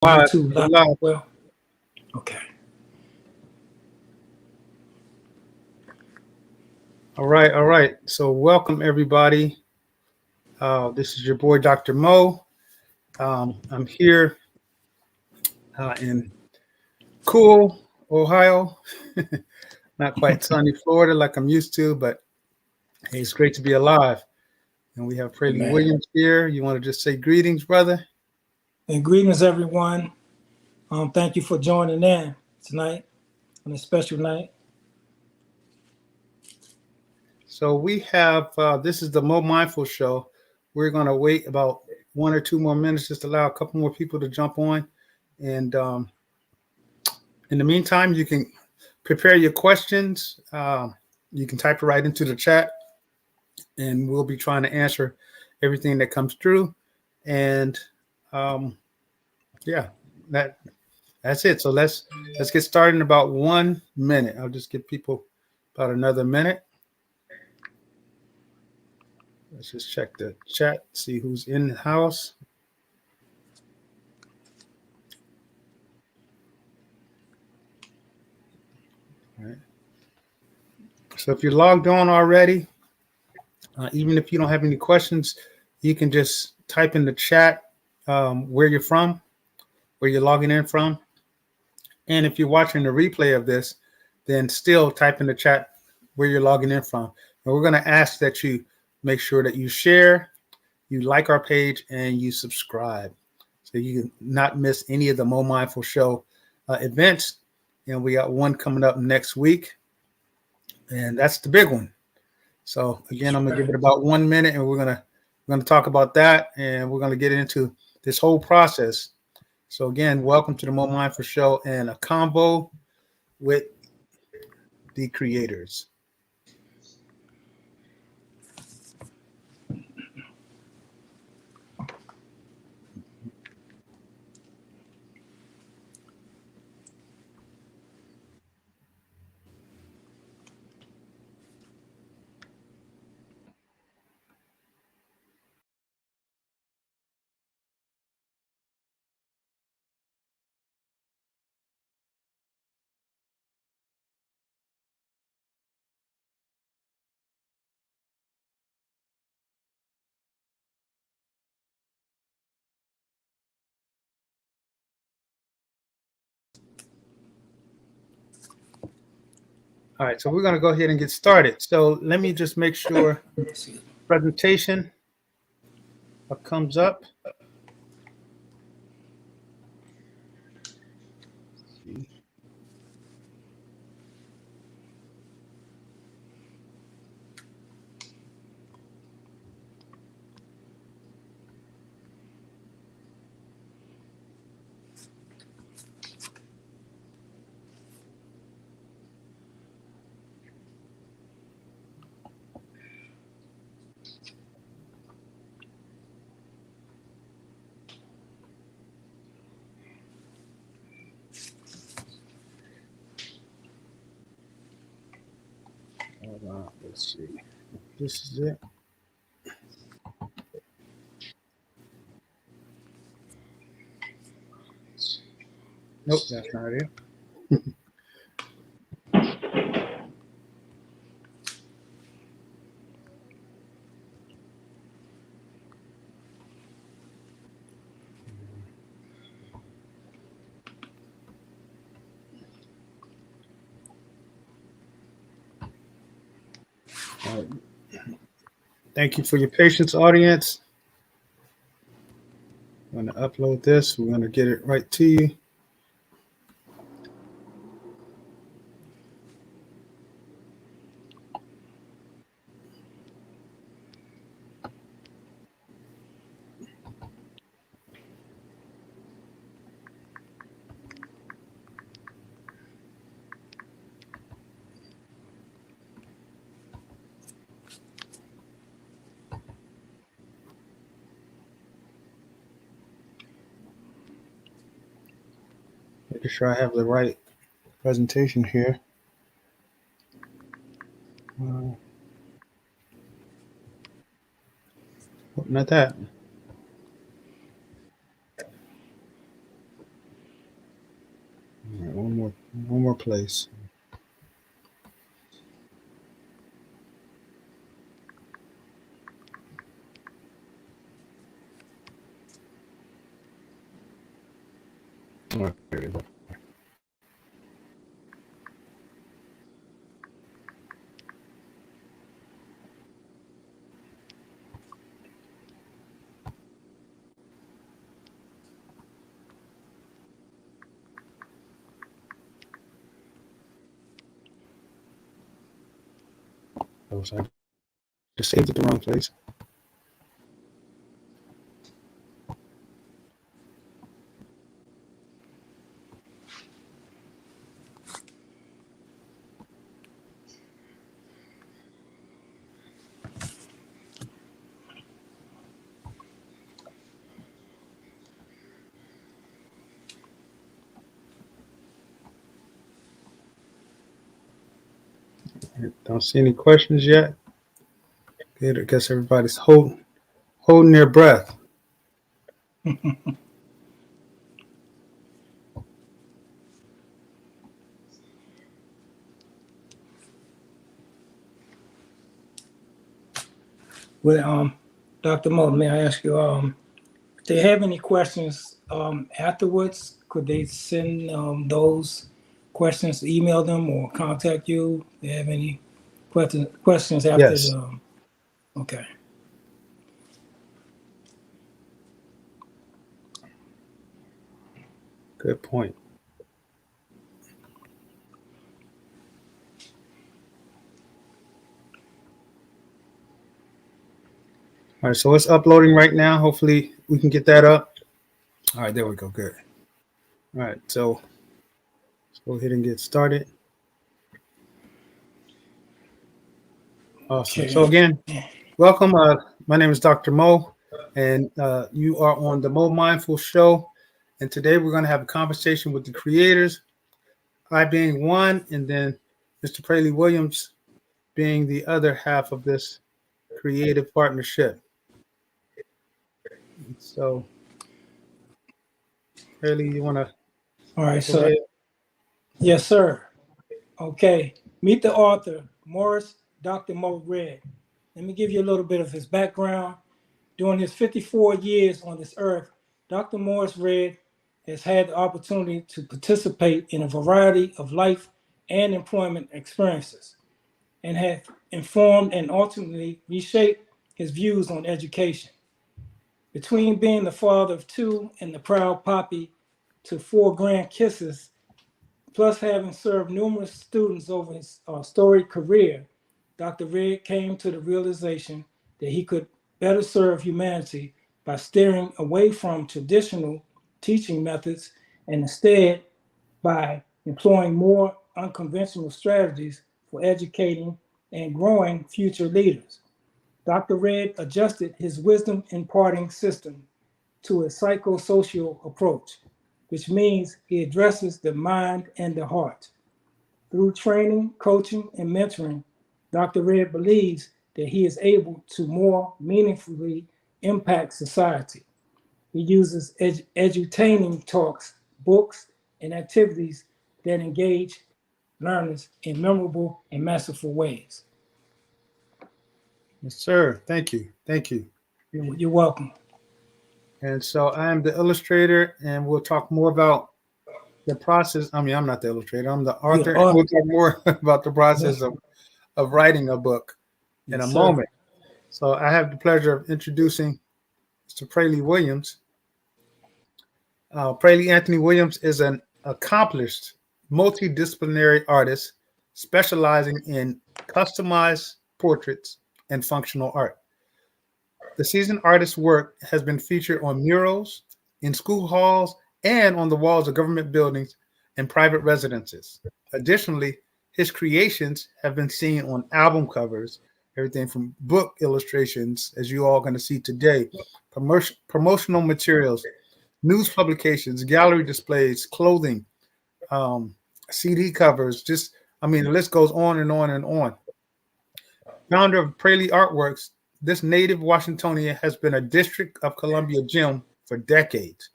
Live. YouTube live. Live. Well, okay. All right. So welcome everybody. This is your boy Dr. Mo. I'm here in cool Ohio. Not quite sunny Florida like I'm used to, but hey, it's great to be alive. And we have Prelli Amen. Williams here. You want to just say greetings, brother? And greetings, everyone. Thank you for joining in tonight on a special night. So we have this is the Mo Mindful Show. We're going to wait about 1 or 2 more minutes, just allow a couple more people to jump on. And in the meantime, you can prepare your questions. You can type it right into the chat, and we'll be trying to answer everything that comes through. And yeah, that's it. So let's get started in about 1 minute. I'll just give people about another minute. Let's just check the chat, see who's in the house. All right. So if you're logged on already, even if you don't have any questions, you can just type in the chat where you're from, where you're logging in from. And if you're watching the replay of this, then still type in the chat where you're logging in from. And we're going to ask that you make sure that you share, you like our page, and you subscribe so you can not miss any of the Mo Mindful Show events. And we got one coming up next week, and that's the big one. So again, I'm gonna give it about 1 minute, and we're gonna talk about that, and we're gonna get into this whole process. So again, welcome to the Mo Mindful Show and A Convo with the creators. All right, so we're gonna go ahead and get started. So let me just make sure presentation comes up. Let's see. This is it. Nope, that's not it. All right. Thank you for your patience, audience. I'm going to upload this. We're going to get it right to you. Making sure I have the right presentation here. Not that. place. All right, there we go. Oh, so I just saved it the wrong place. Don't see any questions yet. Good. I guess everybody's holding their breath. Well, Dr. Mo, may I ask you, if they have any questions afterwards, could they send those questions, email them, or contact you? If they have any questions after Yes. Okay. Good point. All right, so it's uploading right now. Hopefully we can get that up. All right, there we go. Good. All right, so let's go ahead and get started. Awesome. Okay. So again, welcome. My name is Dr. Mo, and you are on the Mo Mindful Show. And today we're going to have a conversation with the creators, I being one, and then Mr. Prelli Williams being the other half of this creative partnership. So, Prelli, you want to? All right, sir. Yes, sir. Okay. Meet the author, Morris Dr. Mo Red. Let me give you a little bit of his background. During his 54 years on this earth, Dr. Morris Red has had the opportunity to participate in a variety of life and employment experiences and have informed and ultimately reshaped his views on education. Between being the father of two and the proud poppy to 4 grand kisses, plus having served numerous students over his storied career, Dr. Red came to the realization that he could better serve humanity by steering away from traditional teaching methods and instead by employing more unconventional strategies for educating and growing future leaders. Dr. Red adjusted his wisdom imparting system to a psychosocial approach, which means he addresses the mind and the heart. Through training, coaching, and mentoring, Dr. Red believes that he is able to more meaningfully impact society. He uses edutaining talks, books, and activities that engage learners in memorable and masterful ways. Yes, sir. Thank you. Thank you. You're welcome. And so I am the illustrator, and we'll talk more about the process. I mean, I'm not the illustrator, I'm the author. And we'll talk more about the process of writing a book in a moment. So I have the pleasure of introducing Mr. Prelli Williams. Prelli Anthony Williams is an accomplished multidisciplinary artist specializing in customized portraits and functional art. The seasoned artist's work has been featured on murals, in school halls, and on the walls of government buildings and private residences. Additionally, his creations have been seen on album covers, everything from book illustrations, as you all are going to see today, promotional materials, news publications, gallery displays, clothing, CD covers, the list goes on and on and on. Founder of Prelli Artworks, this native Washingtonian has been a District of Columbia gem for decades.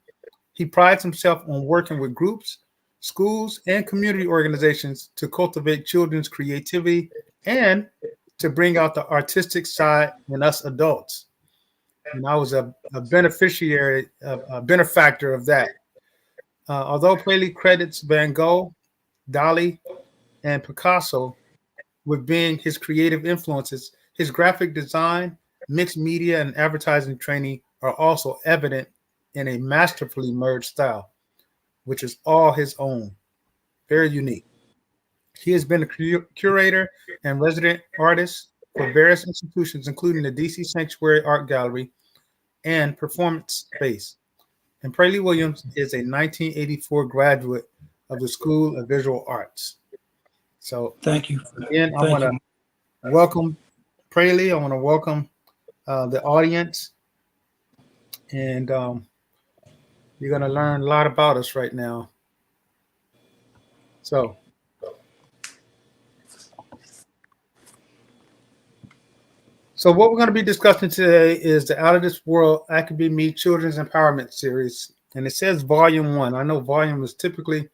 He prides himself on working with groups, schools, and community organizations to cultivate children's creativity and to bring out the artistic side in us adults. And I was a beneficiary, a benefactor of that. Although Prelli credits Van Gogh, Dali, and Picasso with being his creative influences, his graphic design, mixed media, and advertising training are also evident in a masterfully merged style, which is all his own, very unique. He has been a curator and resident artist for various institutions, including the DC Sanctuary Art Gallery and Performance Space. And Prelli Williams is a 1984 graduate of the School of Visual Arts. So, Thank you. again, I Thank want to you. welcome Prelli. I want to welcome the audience. And you're going to learn a lot about us right now. So, what we're going to be discussing today is the Out of This World I Could Be Me Children's Empowerment Series. And it says Volume 1. I know volume is typically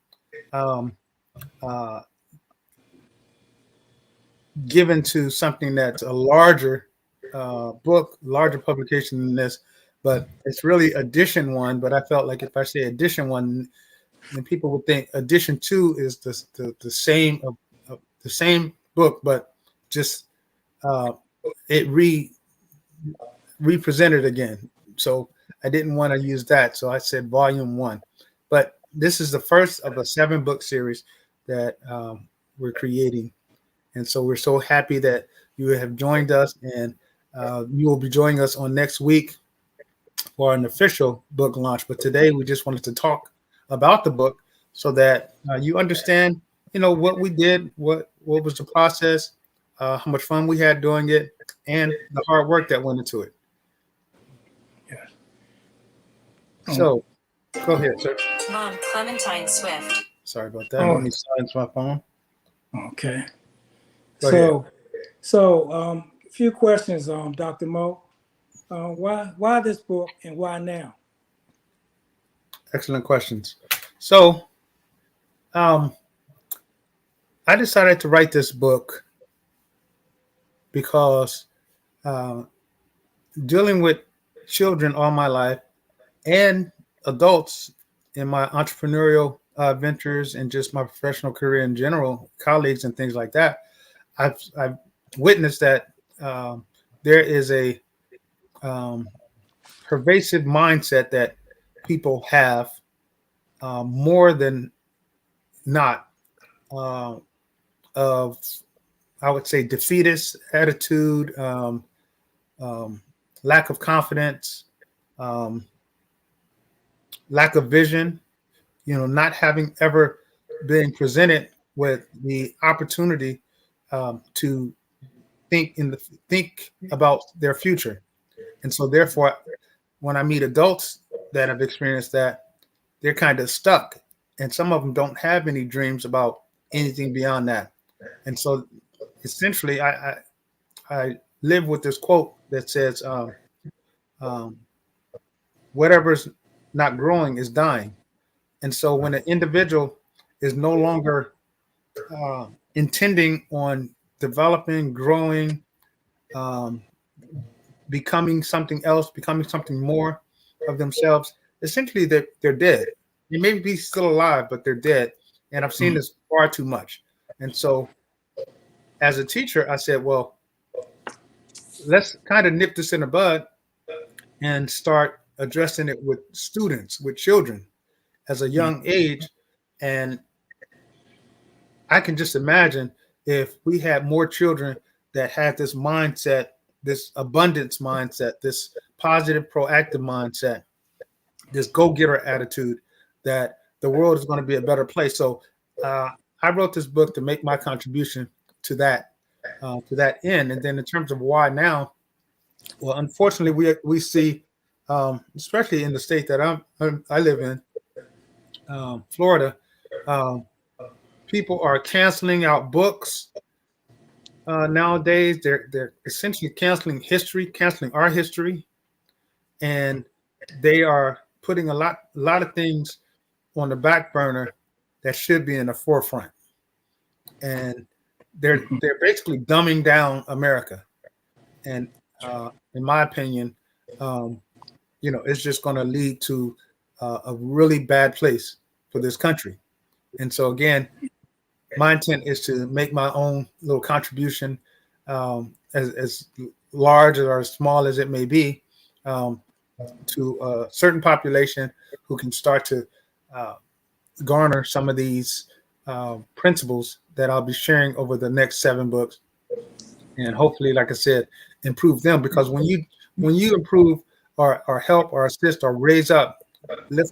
given to something that's a larger book, larger publication than this, but it's really edition 1. But I felt like if I say edition 1, then people would think edition 2 is the same book, but just it represented again. So I didn't want to use that, so I said volume 1. But this is the first of a 7-book series that we're creating, and so we're so happy that you have joined us, and you will be joining us on next week for an official book launch. But today we just wanted to talk about the book so that you understand, what we did, what was the process, how much fun we had doing it, and the hard work that went into it. Yeah. So, go ahead, sir. Mom, Clementine Swift. Sorry about that. Let me silence my phone. Okay. Go So, a few questions, Dr. Mo. Why this book and why now? Excellent questions. So, I decided to write this book because dealing with children all my life and adults in my entrepreneurial ventures and just my professional career in general, colleagues and things like that, I've witnessed that there is a pervasive mindset that people have more than not of, I would say, defeatist attitude, lack of confidence, lack of vision, not having ever been presented with the opportunity to think about their future. And so therefore, when I meet adults that have experienced that, they're kind of stuck. And some of them don't have any dreams about anything beyond that. And so essentially, I live with this quote that says, whatever's not growing is dying. And so when an individual is no longer intending on developing, growing, becoming something else, becoming something more of themselves, essentially they're dead. They may be still alive, but they're dead. And I've seen this far too much. And so as a teacher, I said, well, let's kind of nip this in the bud and start addressing it with students, with children as a young age. And I can just imagine if we had more children that had this mindset, this abundance mindset, this positive, proactive mindset, this go-getter attitude, that the world is going to be a better place. So I wrote this book to make my contribution to that end. And then in terms of why now, well, unfortunately, we see, especially in the state that I live in, Florida, people are canceling out books nowadays. They're essentially canceling history, canceling our history, and they are putting a lot of things on the back burner that should be in the forefront. And they're basically dumbing down America. And in my opinion, it's just going to lead to a really bad place for this country. And so again, my intent is to make my own little contribution, as large or as small as it may be, to a certain population who can start to garner some of these principles that I'll be sharing over the next 7 books, and hopefully, like I said, improve them. Because when you improve or help or assist or lift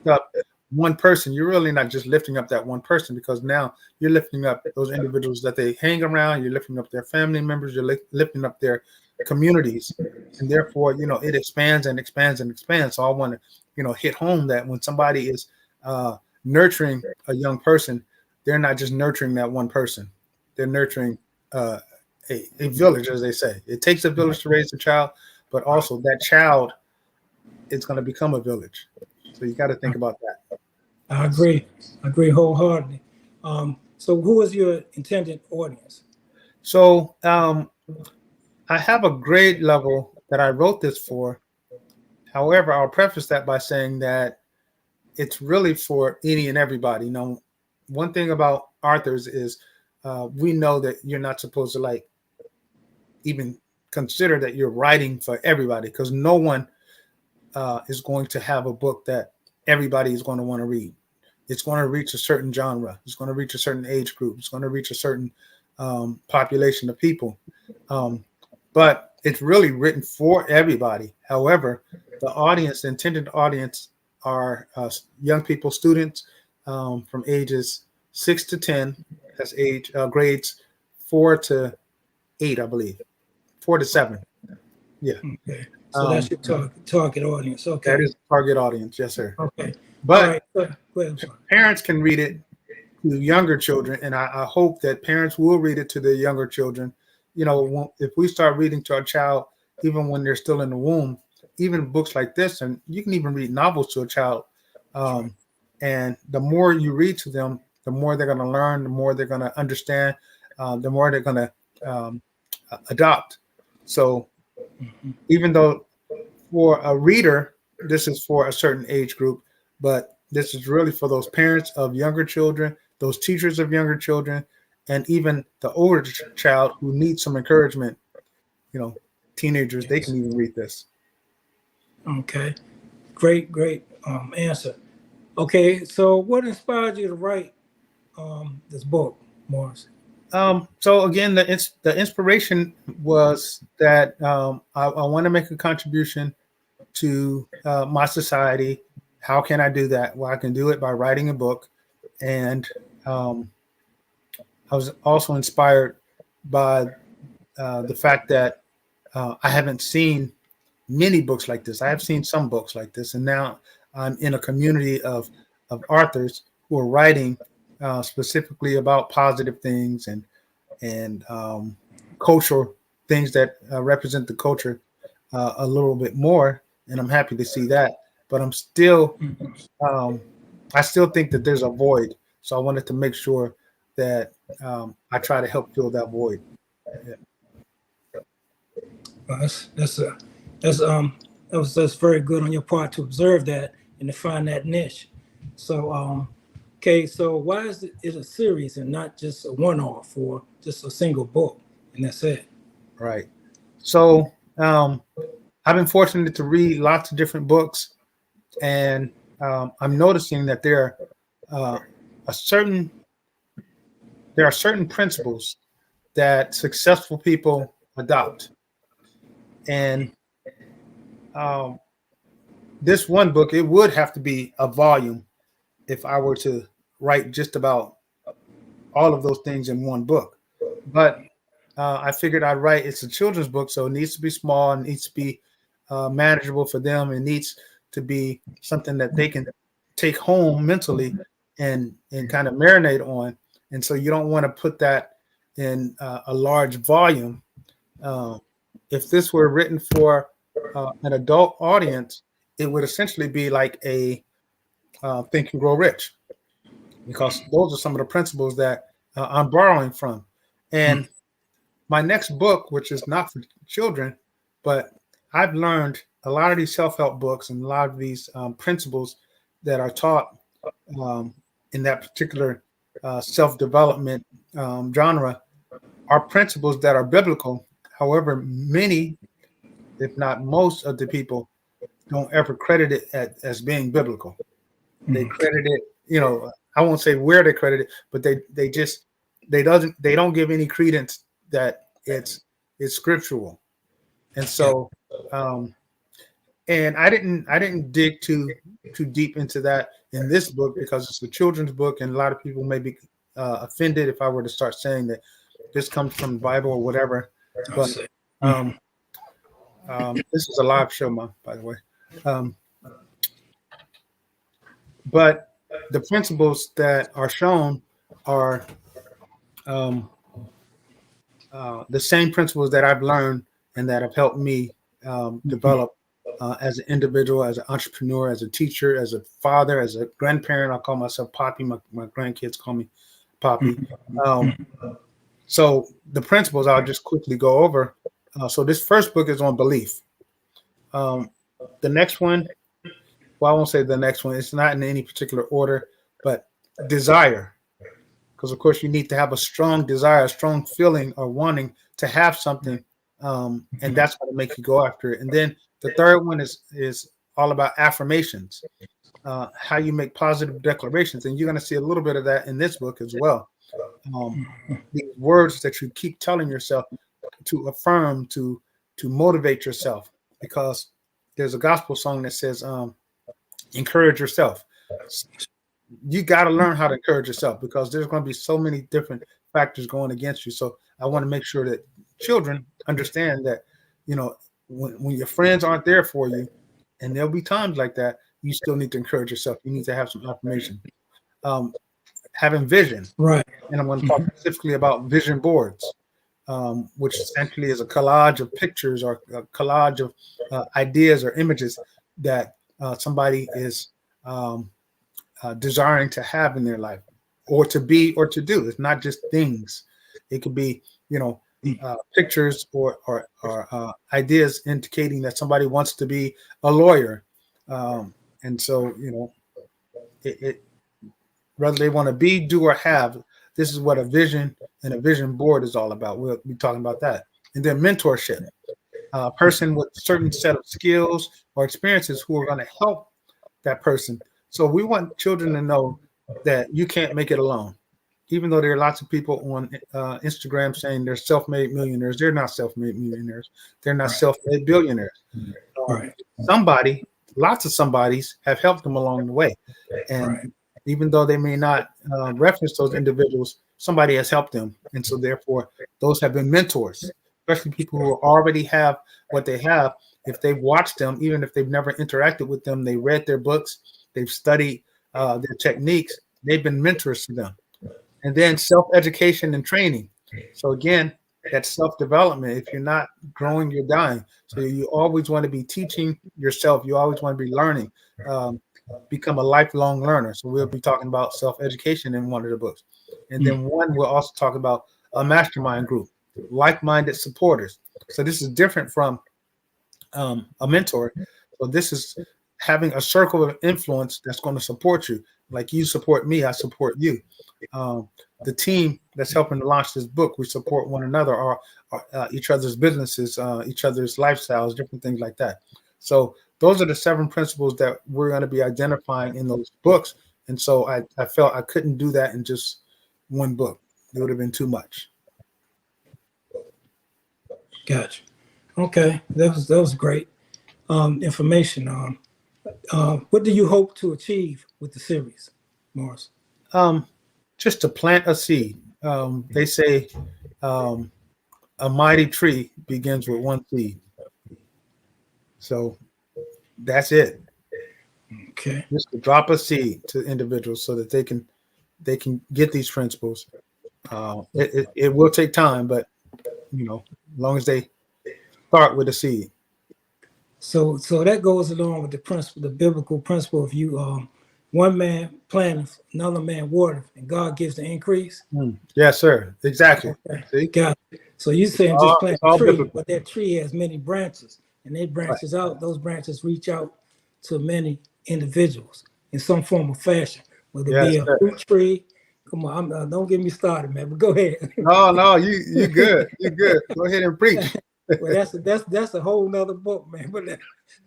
up one person, you're really not just lifting up that one person, because now you're lifting up those individuals that they hang around, you're lifting up their family members, you're lifting up their communities, and therefore, it expands and expands and expands. So I want to, hit home that when somebody is nurturing a young person, they're not just nurturing that one person, they're nurturing a village, as they say. It takes a village to raise a child, but also that child is going to become a village. So you got to think about that. I agree wholeheartedly. So who is your intended audience? So I have a grade level that I wrote this for. However, I'll preface that by saying that it's really for any and everybody. One thing about authors is we know that you're not supposed to even consider that you're writing for everybody, because no one is going to have a book that everybody is going to want to read. It's going to reach a certain genre. It's going to reach a certain age group. It's going to reach a certain population of people. But it's really written for everybody. However, the intended audience are young people, students from ages 6 to 10. That's grades 4 to 8, I believe. 4 to 7. Yeah. Okay. So that's your target audience. Okay. That is target audience. Yes, sir. Okay. But all right. Go ahead. Parents can read it to younger children, and I hope that parents will read it to their younger children. If we start reading to our child, even when they're still in the womb, even books like this, and you can even read novels to a child. And the more you read to them, the more they're going to learn, the more they're going to understand, the more they're going to adopt. So even though for a reader, this is for a certain age group, but this is really for those parents of younger children, those teachers of younger children, and even the older child who needs some encouragement. Teenagers, they can even read this. Okay. Great answer. Okay, so what inspired you to write this book, Morris? So again, the inspiration was that I want to make a contribution to my society. How can I do that? Well, I can do it by writing a book. And I was also inspired by the fact that I haven't seen many books like this. I have seen some books like this, and now I'm in a community of authors who are writing specifically about positive things and cultural things that represent the culture a little bit more. And I'm happy to see that. But I'm still, I still think that there's a void. So I wanted to make sure that I try to help fill that void. Yeah. That's very good on your part to observe that and to find that niche. So okay, so why is it a series and not just a one-off or just a single book and that's it? Right. So I've been fortunate to read lots of different books, and I'm noticing that there are certain principles that successful people adopt. And this one book, it would have to be a volume if I were to write just about all of those things in one book. But I figured it's a children's book, so it needs to be small, and needs to be manageable for them. It needs to be something that they can take home mentally and kind of marinate on. And so you don't want to put that in a large volume. If this were written for an adult audience, it would essentially be like a Think and Grow Rich, because those are some of the principles that I'm borrowing from. And my next book, which is not for children, but I've learned a lot of these self-help books and a lot of these principles that are taught in that particular self-development genre are principles that are biblical. However, many, if not most of the people, don't ever credit it as being biblical. They credit it, I won't say where they credit it, but they don't give any credence that it's scriptural. And so and I didn't dig too deep into that in this book because it's a children's book, and a lot of people may be offended if I were to start saying that this comes from the Bible or whatever. But this is a live show, by the way. But the principles that are shown are the same principles that I've learned and that have helped me develop as an individual, as an entrepreneur, as a teacher, as a father, as a grandparent. I call myself Poppy. My grandkids call me Poppy. So the principles I'll just quickly go over. So this first book is on belief. The next one, well, I won't say the next one. It's not in any particular order, but desire. Because, of course, you need to have a strong desire, a strong feeling or wanting to have something. And that's going to make you go after it. And then the third one is all about affirmations, how you make positive declarations. And you're going to see a little bit of that in this book as well. These words that you keep telling yourself to affirm, to motivate yourself, because there's a gospel song that says, encourage yourself. You got to learn how to encourage yourself because there's going to be so many different factors going against you. So I want to make sure that children understand that, when your friends aren't there for you, and there'll be times like that, you still need to encourage yourself. You need to have some affirmation. Having vision. Right. And I'm going to talk specifically about vision boards, which essentially is a collage of pictures or a collage of ideas or images that somebody is desiring to have in their life or to be or to do. It's not just things. It could be, pictures or ideas indicating that somebody wants to be a lawyer. And so, it whether they want to be, do, or have, this is what a vision and a vision board is all about. We'll be talking about that. And then mentorship, a person with a certain set of skills or experiences who are going to help that person. So we want children to know that you can't make it alone. Even though there are lots of people on Instagram saying they're self-made millionaires, they're not self-made millionaires. They're not self-made billionaires. Lots of somebodies have helped them along the way. And even though they may not reference those individuals, somebody has helped them. And so therefore, those have been mentors, especially people who already have what they have. If they've watched them, even if they've never interacted with them, they read their books, they've studied their techniques, they've been mentors to them. And then self-education and training. So again, that's self-development. If you're not growing, you're dying. So you always want to be teaching yourself. You always want to be learning. Become a lifelong learner. So we'll be talking about self-education in one of the books. And then one, we'll also talk about a mastermind group, like-minded supporters. So this is different from a mentor. So this is having a circle of influence that's going to support you. Like you support me, I support you. The team that's helping to launch this book, we support one another, or each other's businesses, each other's lifestyles, different things like that. So those are the 7 principles that we're going to be identifying in those books. And so I felt I couldn't do that in just one book. It would have been too much. Gotcha. Okay, that was great information. What do you hope to achieve with the series, Morris? Just to plant a seed. They say a mighty tree begins with one seed. So that's it. Okay. Just to drop a seed to individuals so that they can get these principles. It will take time, but as long as they start with a seed. So that goes along with the principle, the biblical principle of you One man planteth, another man watereth, and God gives the increase. Yes, sir. Exactly. Okay. See, Got it. So you're saying just plant it's a all tree, biblical. but that tree has many branches, and they Right. branches out. Those branches reach out to many individuals in some form or fashion, whether it Yes, be a sir. fruit tree. Come on, don't get me started, man. But go ahead. No, you good. You good. Go ahead and preach. Well, that's a whole nother book, man. But Yeah.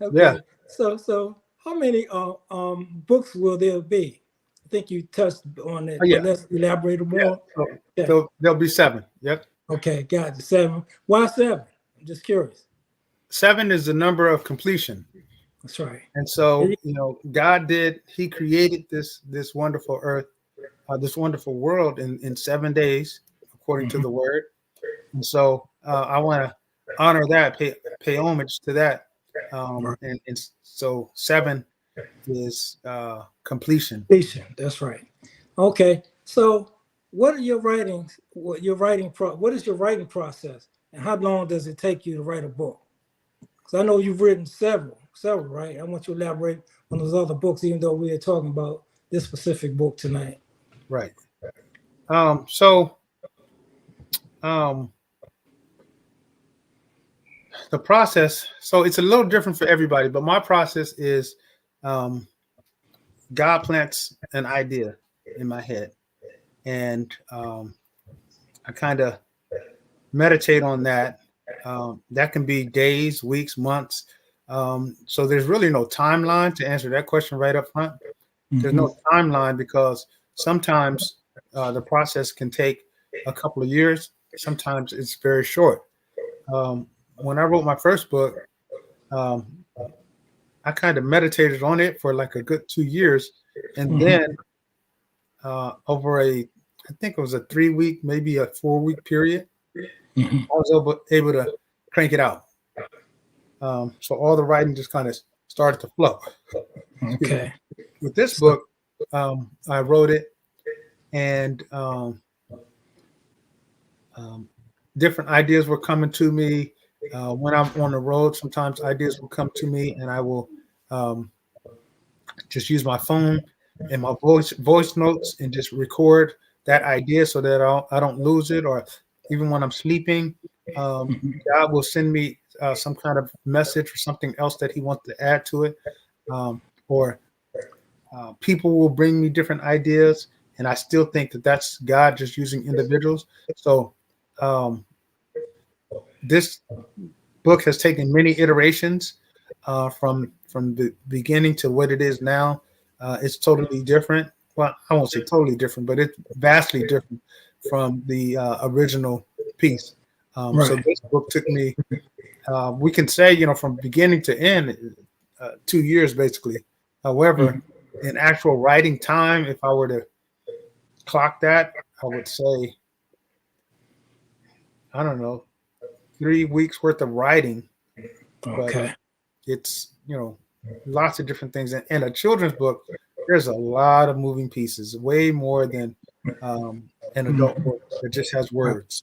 okay, so how many books will there be? I think you touched on Oh, it, yeah. but let's elaborate Yeah. more. So, Yeah. there'll be 7. Yep. Okay, got it. 7. Why 7? I'm just curious. 7 is the number of completion. That's right. And so, God He created this wonderful earth, this wonderful world in 7 days, according to the word. And so I want to honor that, pay homage to that. Right. And so 7 is completion. That's right. Okay, so what are your writings? What is your writing process, and how long does it take you to write a book? Because I know you've written several, right? I want you to elaborate on those other books, even though we are talking about this specific book tonight. Right. So the process, so it's a little different for everybody, but my process is God plants an idea in my head, and I kind of meditate on that. That can be days, weeks, months. So there's really no timeline to answer that question right up front. There's no timeline because sometimes the process can take a couple of years. Sometimes it's very short. When I wrote my first book, I kind of meditated on it for like a good 2 years. And then over I think it was a 3-week, maybe a 4-week period, I was able to crank it out. So all the writing just kind of started to flow. Okay. With this book, I wrote it, and different ideas were coming to me. When I'm on the road, sometimes ideas will come to me, and I will just use my phone and my voice notes and just record that idea so that I don't lose it. Or even when I'm sleeping, God will send me some kind of message or something else that He wants to add to it, or people will bring me different ideas, and I still think that that's God just using individuals. So this book has taken many iterations from the beginning to what it is now. It's totally different. Well, I won't say totally different, but it's vastly different from the original piece. So this book took me, we can say, from beginning to end, 2 years basically. However, in actual writing time, if I were to clock that, I would say, I don't know, 3 weeks worth of writing. Okay. But it's, lots of different things. And a children's book, there's a lot of moving pieces, way more than an adult book that just has words.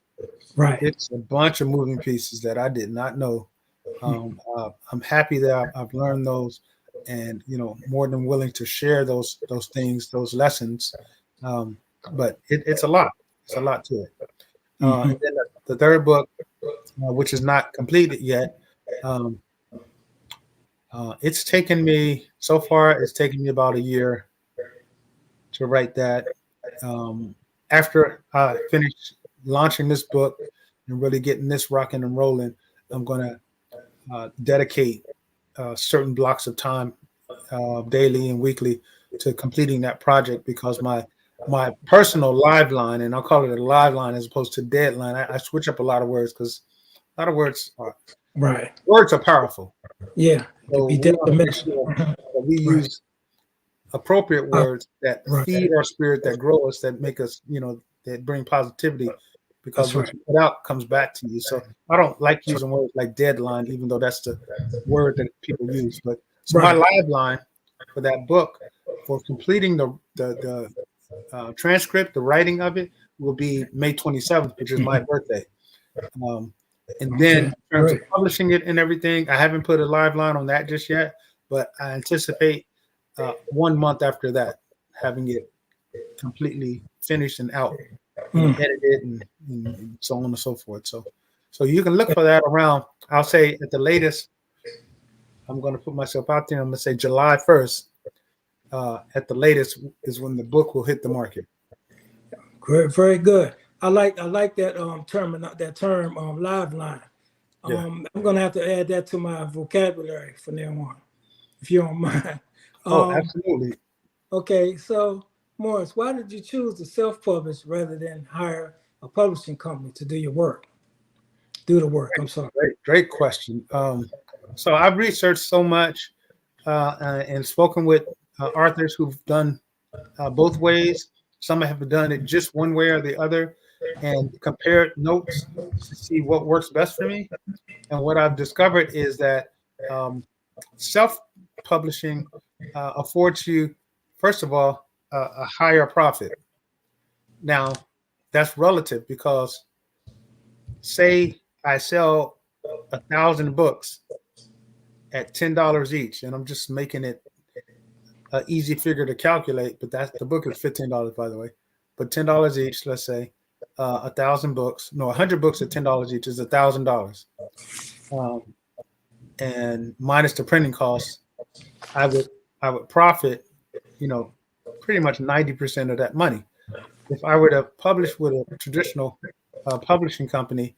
Right. It's a bunch of moving pieces that I did not know. I'm happy that I've learned those, and more than willing to share those things, those lessons. But it's a lot. It's a lot to it. And then the third book, which is not completed yet, it's taken me so far. It's taken me about a year to write that. After I finish launching this book and really getting this rocking and rolling, I'm going to dedicate certain blocks of time, daily and weekly, to completing that project, because my personal live line, and I'll call it a live line as opposed to deadline. I switch up a lot of words because a lot of words are powerful. Yeah. So we want to make sure that we use appropriate words that feed our spirit, that grow us, that make us, that bring positivity, because what you put out comes back to you. So I don't like using words like deadline, even though that's the word that people use. But so my live line for that book, for completing the transcript, the writing of it, will be May 27th, which is my birthday. And then in terms of publishing it and everything, I haven't put a live line on that just yet, but I anticipate 1 month after that, having it completely finished and out, edited and so on and so forth. So you can look for that around, I'll say at the latest, I'm going to put myself out there. I'm going to say July 1st at the latest is when the book will hit the market. Great, very good. I like that term live line. Yeah. I'm gonna have to add that to my vocabulary from now on, if you don't mind. Absolutely. Okay, so Morris, why did you choose to self-publish rather than hire a publishing company to do your work? Do the work. I'm sorry. Great question. So I've researched so much and spoken with authors who've done both ways. Some have done it just one way or the other, and compared notes to see what works best for me. And what I've discovered is that self-publishing affords you, first of all, a higher profit. Now, that's relative because, say, I sell 1,000 books at $10 each, and I'm just making it an easy figure to calculate. But the book is $15, by the way. But $10 each, let's say, 1,000 books. No, 100 books at $10 each is $1,000. And minus the printing costs, I would profit, pretty much 90% of that money. If I were to publish with a traditional publishing company,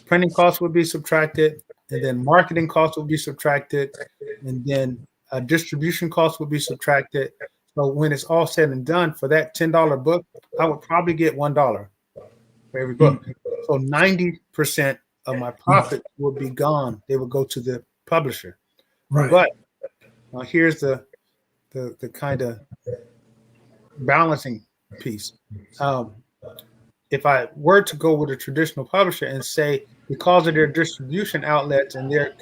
printing costs would be subtracted, and then marketing costs would be subtracted, and then distribution costs would be subtracted. So when it's all said and done, for that $10 book, I would probably get $1 for every book. So 90% of my profit would be gone. They would go to the publisher. Right. But here's the kind of balancing piece. If I were to go with a traditional publisher and say, because of their distribution outlets and their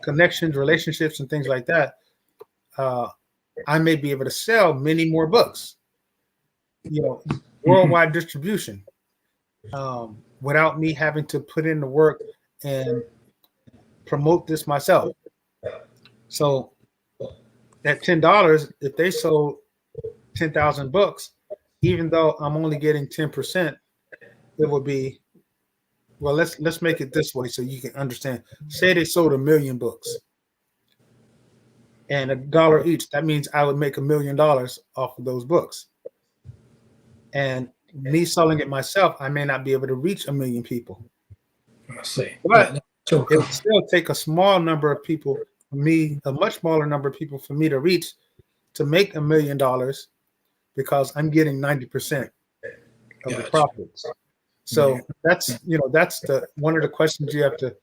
connections, relationships, and things like that, I may be able to sell many more books, worldwide distribution, without me having to put in the work and promote this myself. So at $10, if they sold 10,000 books, even though I'm only getting 10%, it would be, well, let's make it this way so you can understand. Say they sold 1 million books and $1 each. That means I would make $1 million off of those books. And me selling it myself, I may not be able to reach 1 million people. I see. But it would still take a small number of people for me, a much smaller number of people for me to reach to make $1 million, because I'm getting 90% of the profits. So that's one of the questions you have to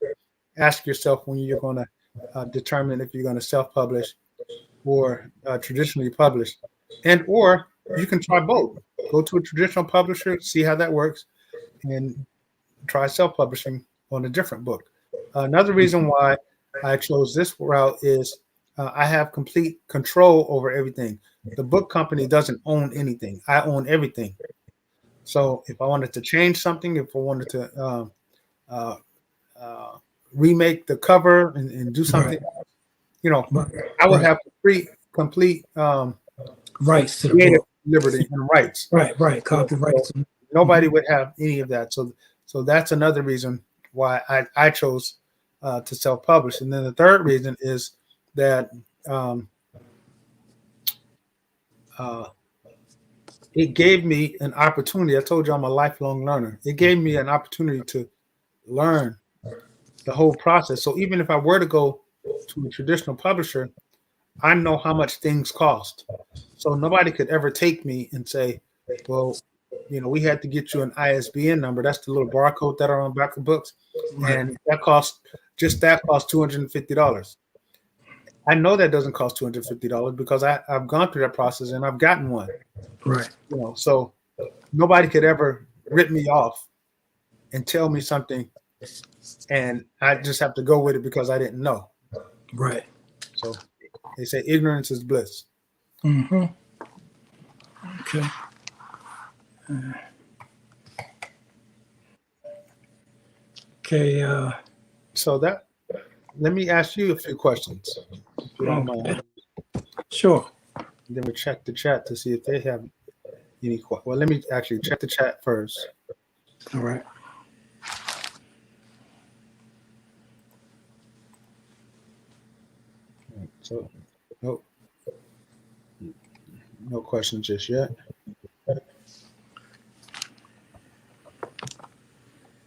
ask yourself when you're going to determine if you're going to self-publish or traditionally publish, or you can try both. Go to a traditional publisher, see how that works, and try self-publishing on a different book. Another reason why I chose this route is I have complete control over everything. The book company doesn't own anything. I own everything. So if I wanted to change something, if I wanted to remake the cover and do something, I would have complete rights to the creative book. Liberty and rights. Right. Copyrights. So nobody would have any of that. So that's another reason why I chose to self-publish. And then the third reason is that it gave me an opportunity. I told you I'm a lifelong learner. It gave me an opportunity to learn the whole process. So even if I were to go to a traditional publisher, I know how much things cost. So nobody could ever take me and say, well, we had to get you an ISBN number. That's the little barcode that are on the back of books. And that costs $250. I know that doesn't cost $250 because I've gone through that process and I've gotten one. Right. So nobody could ever rip me off and tell me something, and I just have to go with it because I didn't know. Right. So they say ignorance is bliss. Mm-hmm. Okay. Okay. So let me ask you a few questions, if you don't mind. Sure. Then we check the chat to see if they have any questions. Well, let me actually check the chat first. All right. So, no questions just yet.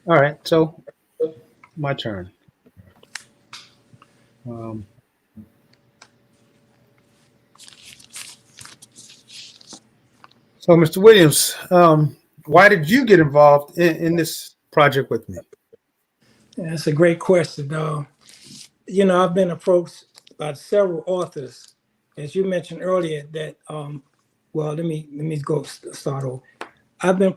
All right, so my turn. So, Mr. Williams, why did you get involved in this project with me? Yeah, that's a great question. I've been approached by several authors, as you mentioned earlier. That well, let me go start over. I've been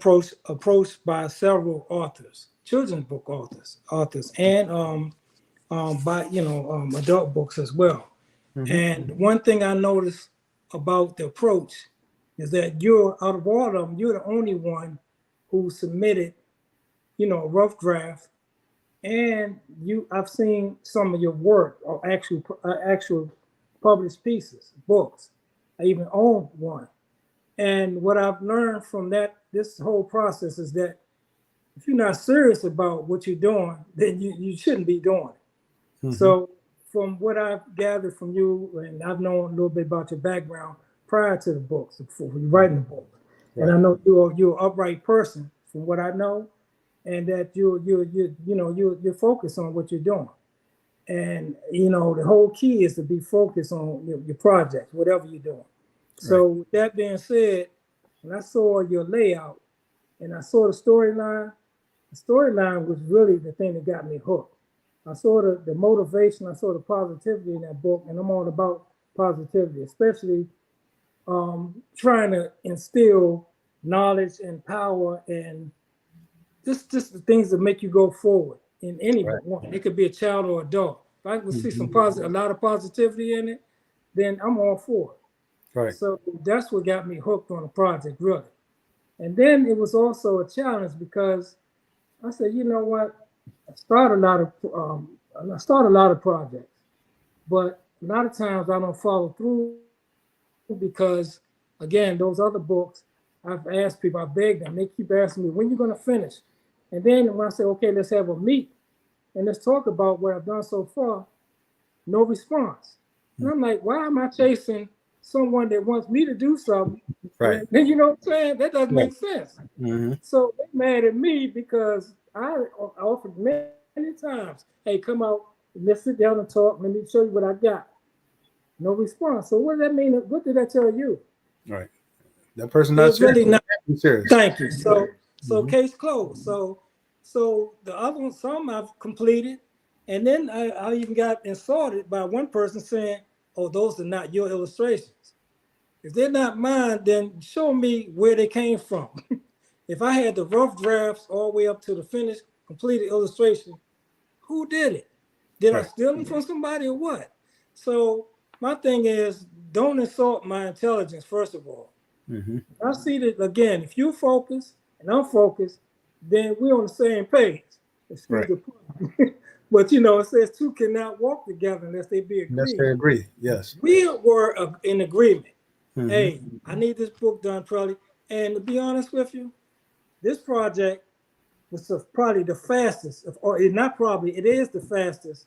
approached by several authors, children's book authors, and by adult books as well. Mm-hmm. And one thing I noticed about the approach is that you're out of all of them, you're the only one who submitted, a rough draft. And I've seen some of your work or actual published pieces, books. I even own one. And what I've learned from this whole process is that if you're not serious about what you're doing, then you shouldn't be doing it. Mm-hmm. So from what I've gathered from you, and I've known a little bit about your background prior to the books, before you writing the book, Right. and I know you're an upright person from what I know, and that you're focused on what you're doing. And the whole key is to be focused on your projects, whatever you're doing. So with that being said, when I saw your layout and I saw the storyline was really the thing that got me hooked. I saw the motivation, I saw the positivity in that book, and I'm all about positivity, especially trying to instill knowledge and power and just the things that make you go forward in any one. It could be a child or adult. If I can see a lot of positivity in it, then I'm all for it. Right. So that's what got me hooked on the project, really. And then it was also a challenge because I said, you know what? I start a lot of projects, but a lot of times I don't follow through because, again, those other books, I've asked people, I begged them, they keep asking me, when are you going to finish? And then when I say, okay, let's have a meet and let's talk about what I've done so far, no response. And I'm like, why am I chasing someone that wants me to do something? Right. And you know what I'm saying? That doesn't make sense. Mm-hmm. So they're mad at me because I offered many times, hey, come out, let's sit down and talk. Let me show you what I got. No response. So what does that mean? What did that tell you? Right. That person not serious. Really not serious. Thank you. So case closed. So the other one, some I've completed, and then I even got insulted by one person saying, "Oh, those are not your illustrations. If they're not mine, then show me where they came from." If I had the rough drafts all the way up to the finished, completed illustration, who did it? Did I steal them from somebody or what? So my thing is, don't insult my intelligence, first of all. Mm-hmm. I see that, again, if you focus and I'm focused, then we're on the same page. Excuse the pun. But it says two cannot walk together unless they be agreed. Unless they agree, yes. We were in agreement. Mm-hmm. Hey, I need this book done, Prelli. And to be honest with you, this project was probably the fastest, it is the fastest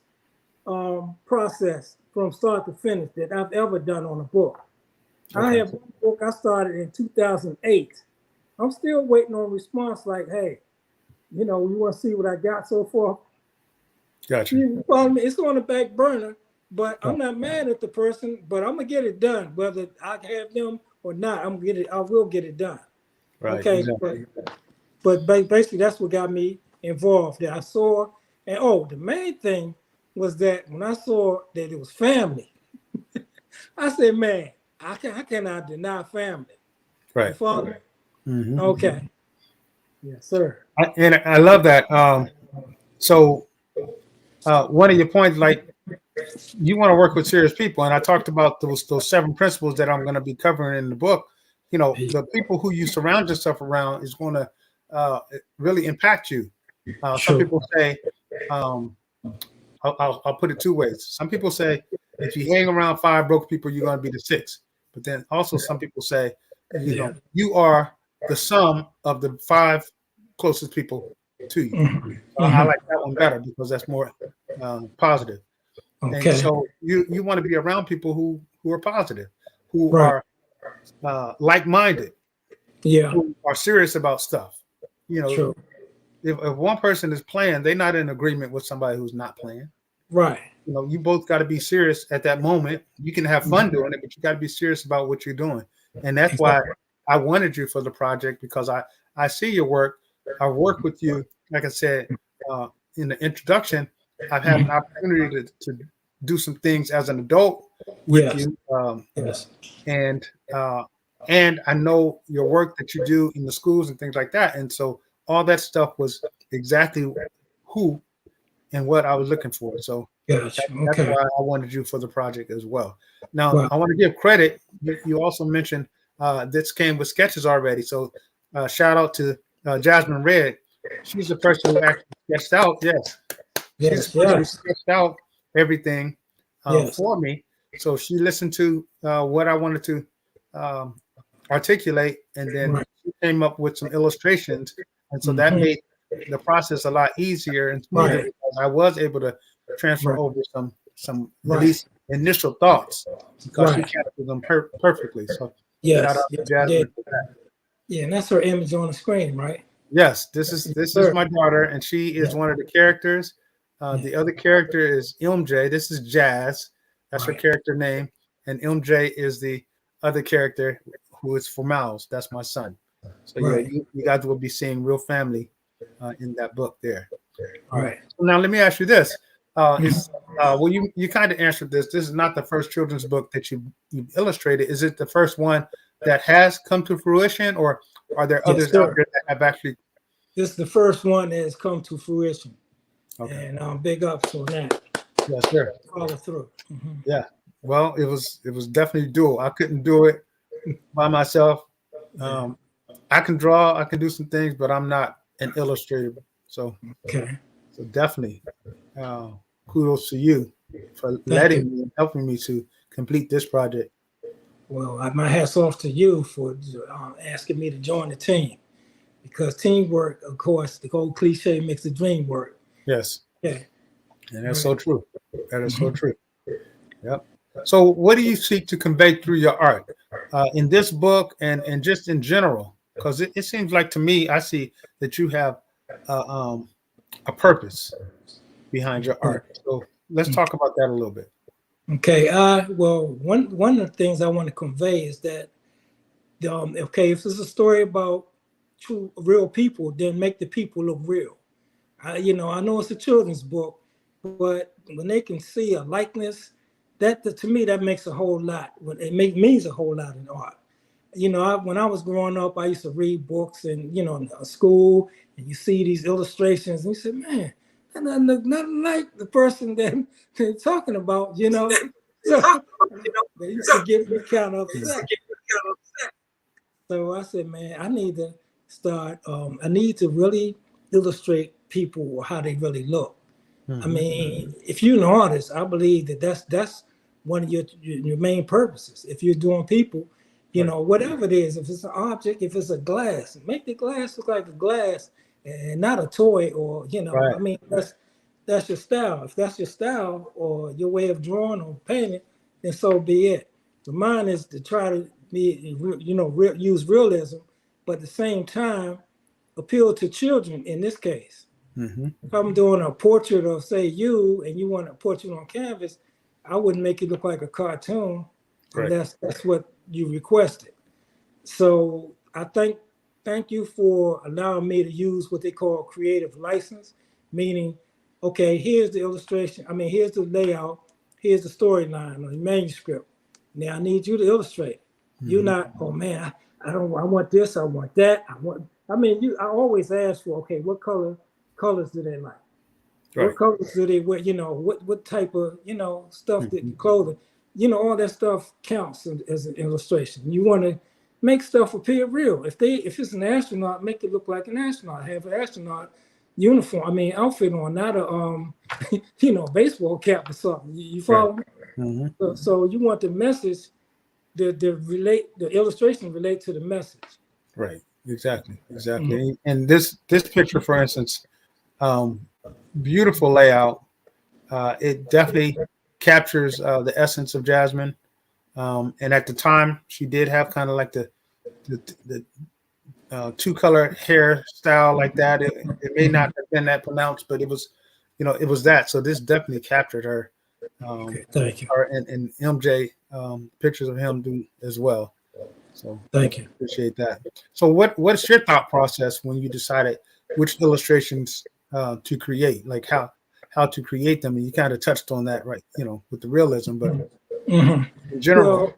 process from start to finish that I've ever done on a book. Okay. I have one book I started in 2008. I'm still waiting on a response like, hey, you want to see what I got so far? Gotcha. It's on the back burner, but I'm not mad at the person, but I'm going to get it done. Whether I have them or not, I will get it done. Right. Okay. Exactly. But basically, that's what got me involved. That I saw, and the main thing was that when I saw that it was family, I said, man, I cannot deny family. Right. Father. Mm-hmm. Okay. Yes, sir. I love that. So one of your points, like you want to work with serious people, and I talked about those 7 principles that I'm going to be covering in the book. The people who you surround yourself around is going to really impact you. Some people say, I'll put it 2 ways. Some people say if you hang around 5 broke people, you're going to be the 6th. but then also some people say, you Yeah. know, you are the sum of the 5 closest people to you. Mhm. So I Mhm. like that one better because that's more positive. And Okay. so you want to be around people who are positive, who Right. are like-minded, Yeah. who are serious about stuff. You know, True. if one person is playing, they're not in agreement with somebody who's not playing. Right. You know, you both got to be serious at that moment. You can have fun doing it, but you got to be serious about what you're doing. And that's why Exactly. I wanted you for the project, because I see your work. I work with you, like I said in the introduction. I've had an opportunity to do some things as an adult with Yes. you, Yes. and and I know your work that you do in the schools and things like that. And so all that stuff was exactly who and what I was looking for. So Gotcha. that's Okay. why I wanted you for the project as well. Now, Wow. I want to give credit. You also mentioned this came with sketches already. So shout out to Jasmine Red. She's the person who actually sketched out. Yes, she's Yes. the person who Yes. sketched out everything Yes. for me. So she listened to what I wanted to um, articulate, and then Right. she came up with some illustrations. And so that Mhm. made the process a lot easier and smoother, Right. because I was able to transfer Right. over some at Right. least initial thoughts, because she Right. captured them perfectly. So shout Yes. out to Yes. You did. Jasmine for that. Yeah, and that's her image on the screen, right? Yes, Yes, this is sir. my daughter, and she is Yeah. one of the characters. Yeah. The other character is MJ. This is Jazz. That's her Right. character name, and MJ is the other character who is for Miles. That's my son. So yeah, Right. you guys will be seeing real family in that book there. All right. Right. So now let me ask you this: Mhm. Is well, you kind of answered this. This is not the first children's book that you illustrated. Is it the first one that has come to fruition, or are there Yes, others out sir. there that have actually? This is the first one that has come to fruition, Okay. and big ups on that. Yes, sir. Follow through. Mhm. Yeah. Well, it was definitely dual. I couldn't do it by myself. Yeah. I can draw, I can do some things, but I'm not an illustrator. So Okay. definitely, uh, kudos to you for Thank you. letting me and helping me to complete this project. Well, my hats off to you for asking me to join the team, because teamwork, of course, the old cliche makes the dream work. Yes, Yeah. and that's so Right. true. That is so Mhm. true. Yep. So, what do you seek to convey through your art in this book and just in general? Because it seems like to me, I see that you have uh, um, a purpose behind your art. So, let's talk about that a little bit. Okay. Well, one of the things I want to convey is that okay, if it's a story about true real people, then make the people look real. I know it's a children's book, but when they can see a likeness, to me that makes a whole lot. Means a whole lot in art. When I was growing up, I used to read books and in school, and you see these illustrations, and you say, man, that doesn't look nothing like the person that they're talking about. So they used to get me kind of upset. So I said, man, I need to start. I need to really illustrate people how they really look. I Mm-hmm. mean, if you're an artist, I believe that's one of your main purposes. If you're doing people, Right. whatever it is, if it's an object, if it's a glass, make the glass look like a glass and not a toy. Or Right. I mean, that's your style. If that's your style or your way of drawing or painting, then so be it. But mine is to try to be, use realism, but at the same time appeal to children in this case. Mm-hmm. If I'm doing a portrait of, say, you, and you want a portrait on canvas, I wouldn't make it look like a cartoon Right. unless that's what you requested. So I thank you for allowing me to use what they call creative license, meaning, okay, here's the illustration. I mean, here's the layout, here's the storyline or the manuscript. Now I need you to illustrate. You're Mm-hmm. not, oh man, I don't. I want this. I want that. I want. I mean, I always ask for, okay, what colors do they like? What Right. colors do they wear? What type of stuff that Mm-hmm. clothing? All that stuff counts as an illustration. You want to make stuff appear real. If it's an astronaut, make it look like an astronaut. Have an astronaut uniform. I mean, outfit on, not a baseball cap or something. You Right. follow me? Mm-hmm. So you want the message the illustration relate to the message. Right. Exactly. And this picture, for instance, beautiful layout. It definitely captures the essence of Jasmine. And at the time, she did have kind of like the two color hairstyle like that. It may not have been that pronounced, but it was, it was that. So this definitely captured her. Okay, thank you. Her and MJ pictures of him do as well. So Thank you. appreciate that. So what's your thought process when you decided which illustrations to create? Like how to create them? And you kind of touched on that, right? With the realism, but in general.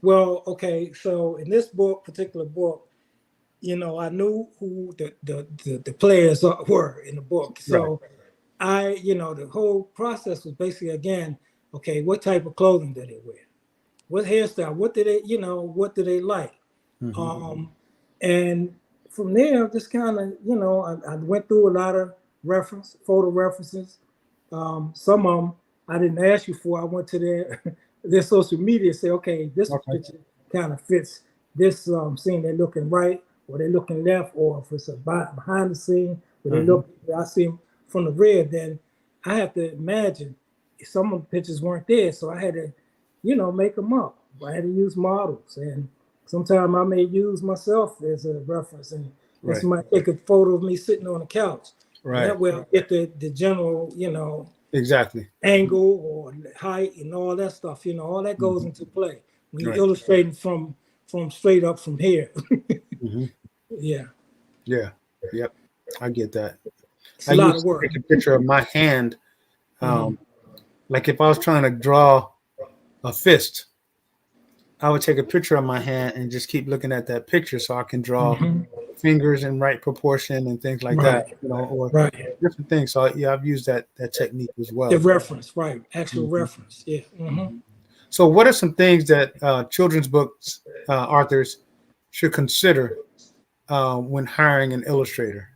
Well, okay. So in this particular book, I knew who the players were in the book. So right. The whole process was basically, again, okay, what type of clothing do they wear? What hairstyle? What do they like? Mm-hmm. And from there, just kind of, I went through a lot of photo references. Some of them I didn't ask you for. I went to their social media, say, okay, this picture kind of fits this scene. They're looking right, or they're looking left, or if it's behind the scene, where they look, I see them from the rear. Then I have to imagine some of the pictures weren't there, so I had to, make them up. I had to use models, and sometimes I may use myself as a reference, and somebody take a photo of me sitting on the couch. Right. That way I get the general, exactly angle or height and all that stuff. All that goes into play when you're illustrating from straight up from here. Yeah. Yep. I get that. It's a lot of work. Take a picture of my hand. Like if I was trying to draw a fist, I would take a picture of my hand and just keep looking at that picture so I can draw fingers in right proportion and things like that, or different things. So I've used that technique as well. The reference, actual reference, yeah. So what are some things that children's books authors should consider when hiring an illustrator?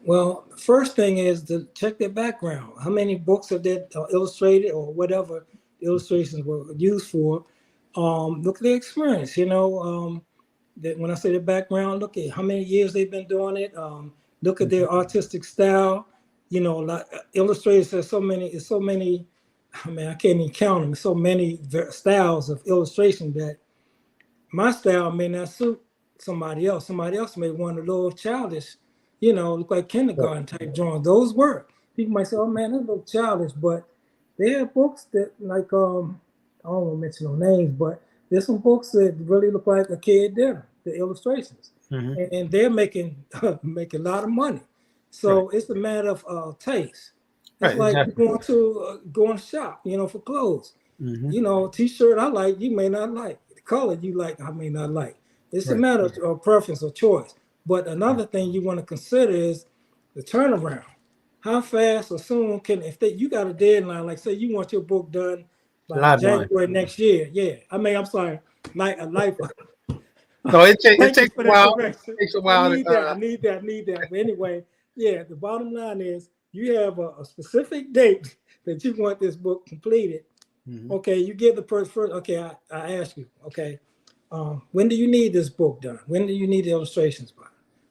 Well, the first thing is to check their background. How many books are they illustrated, or whatever the illustrations were used for? Look at their experience. That when I say the background, look at how many years they've been doing it. Look at their artistic style. Like illustrators have so many. I mean, I can't even count them. So many styles of illustration that my style may not suit somebody else. Somebody else may want a little childish, look like kindergarten type drawing. Those work. People might say, "Oh man, that's a little childish," but they have books that, like, I don't want to mention no names, but there's some books that really look like a kid did the illustrations, and they're making a lot of money. So it's a matter of taste. It's like going to shop, for clothes. T-shirt I like, you may not like. The color you like, I may not like. It's a matter of preference or choice. But another thing you want to consider is the turnaround. How fast or soon you got a deadline, like say you want your book done by January next year. Yeah. I mean, I'm sorry, like a life. No, it takes a while. It takes a while. I need that. But anyway, yeah, the bottom line is you have a specific date that you want this book completed. Okay, you give the person first. Okay, I ask you, okay, when do you need this book done? When do you need the illustrations by?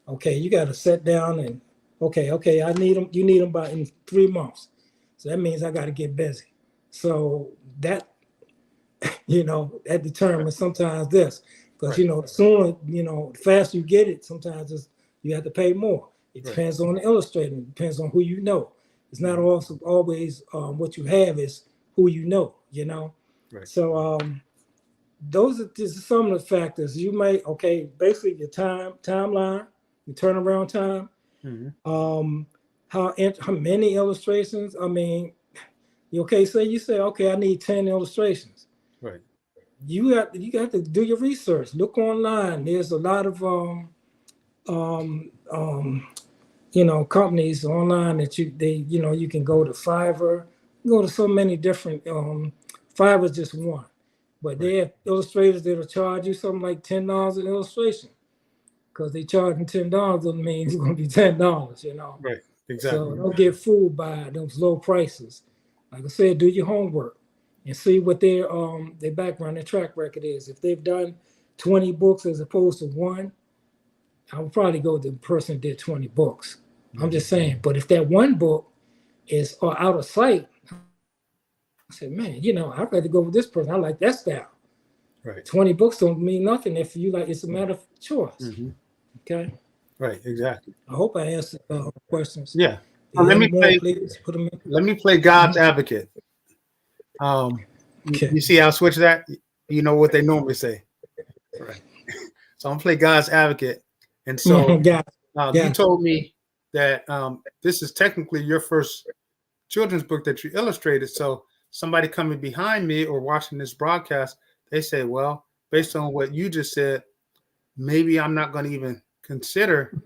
Okay, you got to sit down and okay, I need them. You need them by in 3 months. So that means I got to get busy. So that, that determines sometimes this, because the sooner, the faster you get it, sometimes you have to pay more. It depends on the illustrator. It depends on who you know. It's not also always what you have, is who you know. So those are just some of the factors. You may basically your timeline, your turnaround time. How many illustrations? I mean, say you say, okay, I need 10 illustrations. Right. You got to do your research. Look online. There's a lot of companies online that you can go to Fiverr, go to so many different. Fiverr's just one, but they have illustrators that'll charge you something like $10 an illustration, because they charging $10 doesn't mean it's going to be $10. Right. Exactly. So don't get fooled by those low prices. Like I said, do your homework. and see what their background, their track record is. If they've done 20 books as opposed to one, I would probably go with the person who did 20 books. I'm just saying. But if that one book is out of sight, I said, man, I'd rather go with this person. I like that style. Right. 20 books don't mean nothing if you like. It's a matter of choice. Mm-hmm. Okay. Right. Exactly. I hope I answered questions. Yeah. Let me play God's advocate. Okay. You see how I switch that? You know what they normally say. Right. So I'm gonna play God's advocate. And so you told me that this is technically your first children's book that you illustrated. So somebody coming behind me or watching this broadcast, they say, well, based on what you just said, maybe I'm not going to even consider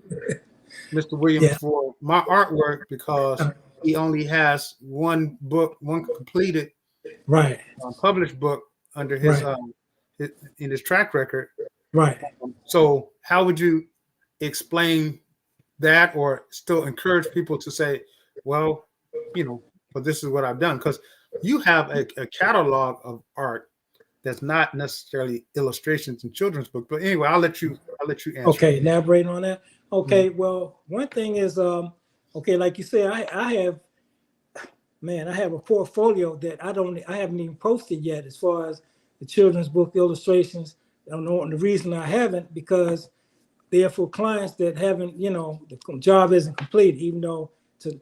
Mr. Williams for my artwork because he only has one book, one completed published book under his in his track record. Right. So how would you explain that or still encourage people to say, well, but this is what I've done? Because you have a catalog of art that's not necessarily illustrations in children's books. But anyway, I'll let you answer. Okay, elaborate on that. Okay, well, one thing is, like you said, I have a portfolio that I haven't even posted yet as far as the children's book illustrations. I don't know the reason I haven't, because they're for clients that haven't, the job isn't complete, even though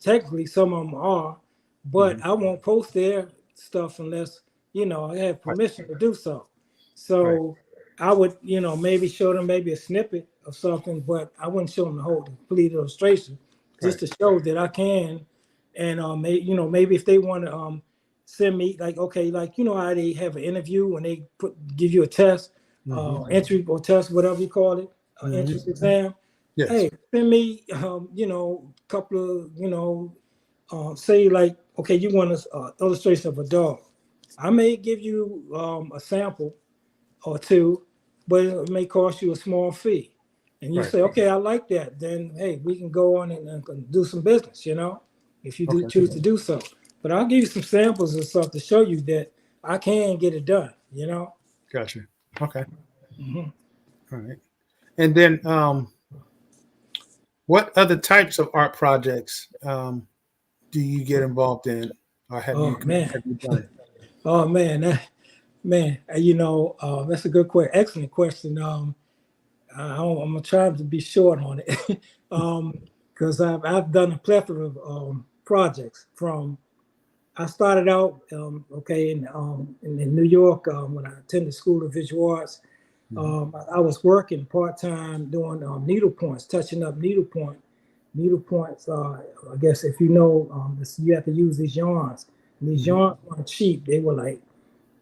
technically some of them are, but I won't post their stuff unless, I have permission to do so. So I would, maybe show them maybe a snippet of something, but I wouldn't show them the whole complete illustration, just to show that I can. And maybe if they want to send me how they have an interview when they give you a test, entry or test, whatever you call it, entrance exam. Yes. Hey, send me couple of say you want an illustration of a dog. I may give you a sample or two, but it may cost you a small fee. And you say, okay, I like that. Then, hey, we can go on and do some business, if you do choose to do so. But I'll give you some samples and stuff to show you that I can get it done, Gotcha. Okay. All right. And then what other types of art projects do you get involved in or have you done? Oh, man. That's a good question. Excellent question. I'm gonna try to be short on it, because I've done a plethora of projects. I started out in New York when I attended School of Visual Arts. I was working part-time doing needle points, touching up needle points. I guess if you have to use these yarns. And these yarns weren't cheap. They were like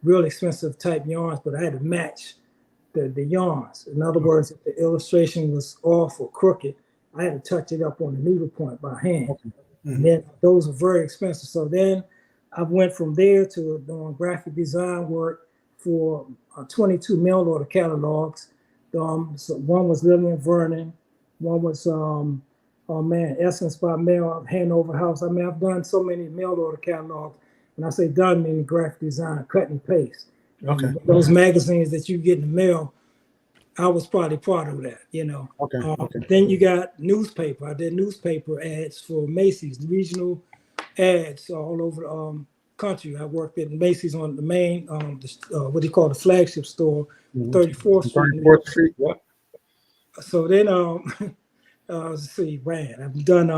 real expensive type yarns, but I had to match the yarns. In other words, if the illustration was off or crooked, I had to touch it up on the needle point by hand. And then those were very expensive. So then I went from there to doing graphic design work for 22 mail order catalogs. So one was Lillian Vernon, one was Essence by Mail, Hanover House. I've done so many mail order catalogs. When I say done, meaning graphic design, cut and paste. Okay. Those magazines that you get in the mail, I was probably part of that, Okay. Then you got newspaper. I did newspaper ads for Macy's, regional ads all over the country. I worked at Macy's on the main, what do you call the flagship store, 34th Street. 34th Street, what? So then, let's see, I've done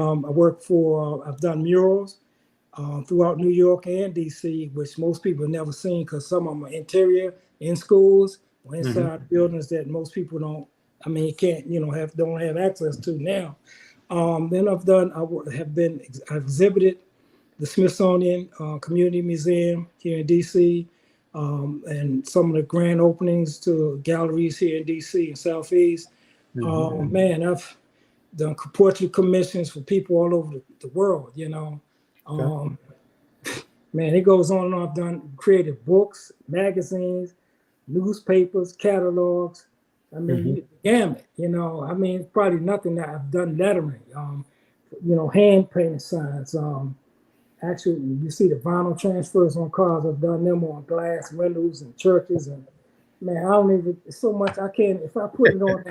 murals throughout New York and DC, which most people have never seen because some of them are interior in schools or inside buildings that most people don't have access to now. Then I've exhibited the Smithsonian Community Museum here in DC, and some of the grand openings to galleries here in DC and Southeast. I've done portrait commissions for people all over the world, it goes on and on. I've created books, magazines, newspapers, catalogs. Gamut, probably nothing that I've done lettering, hand painted signs, actually, you see the vinyl transfers on cars. I've done them on glass windows and churches, and man, I don't even. It's so much I can't. If I put it on,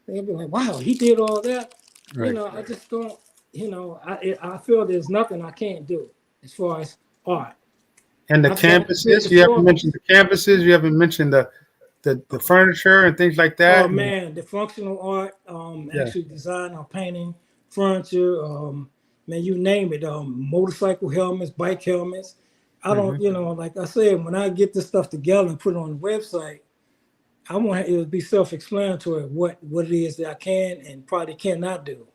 they'll be like, "Wow, he did all that." Right. I just don't. I feel there's nothing I can't do as far as art. And the I've done canvases, the you haven't floor. mentioned the canvases, you haven't mentioned the furniture and things like Oh that. man, the functional art, Yeah. actually design or painting, furniture, man, you name it. Motorcycle helmets, bike helmets. I don't, Mhm. like I said, when I get this stuff together and put it on the website, I want it to be self-explanatory what it is that I can and probably cannot do.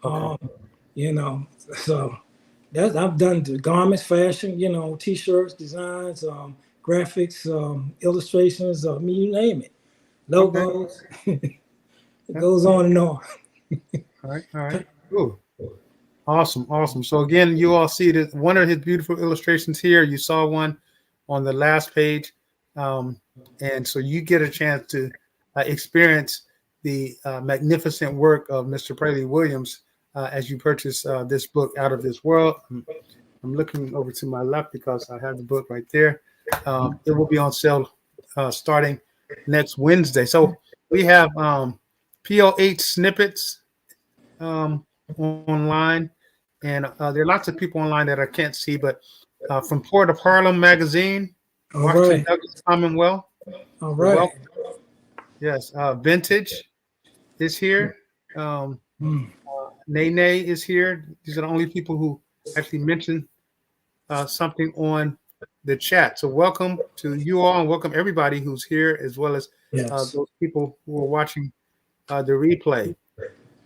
Okay. Um, so that's I've done the garments, fashion, t-shirts, designs, graphics, illustrations, you name it, Okay. logos. It Yeah. goes on and on. All right. All right. Cool. Awesome. Awesome. So again, you all see that one of his beautiful illustrations here. You saw one on the last page. Um, and so you get a chance to experience the magnificent work of Mr. Prelli Williams as you purchase this book, Out of This World. I'm looking over to my left because I have the book right there. It will be on sale starting next Wednesday. So we have PO8 snippets online, and there are lots of people online that I can't see, but from Port of Harlem Magazine, All Washington right. Douglas Commonwealth, All you're right. welcome. Yes, Vintage is here. Mm. Nene is here. These are the only people who actually mentioned something on the chat. So welcome to you all, and welcome everybody who's here, as well as Yes. those people who are watching the replay.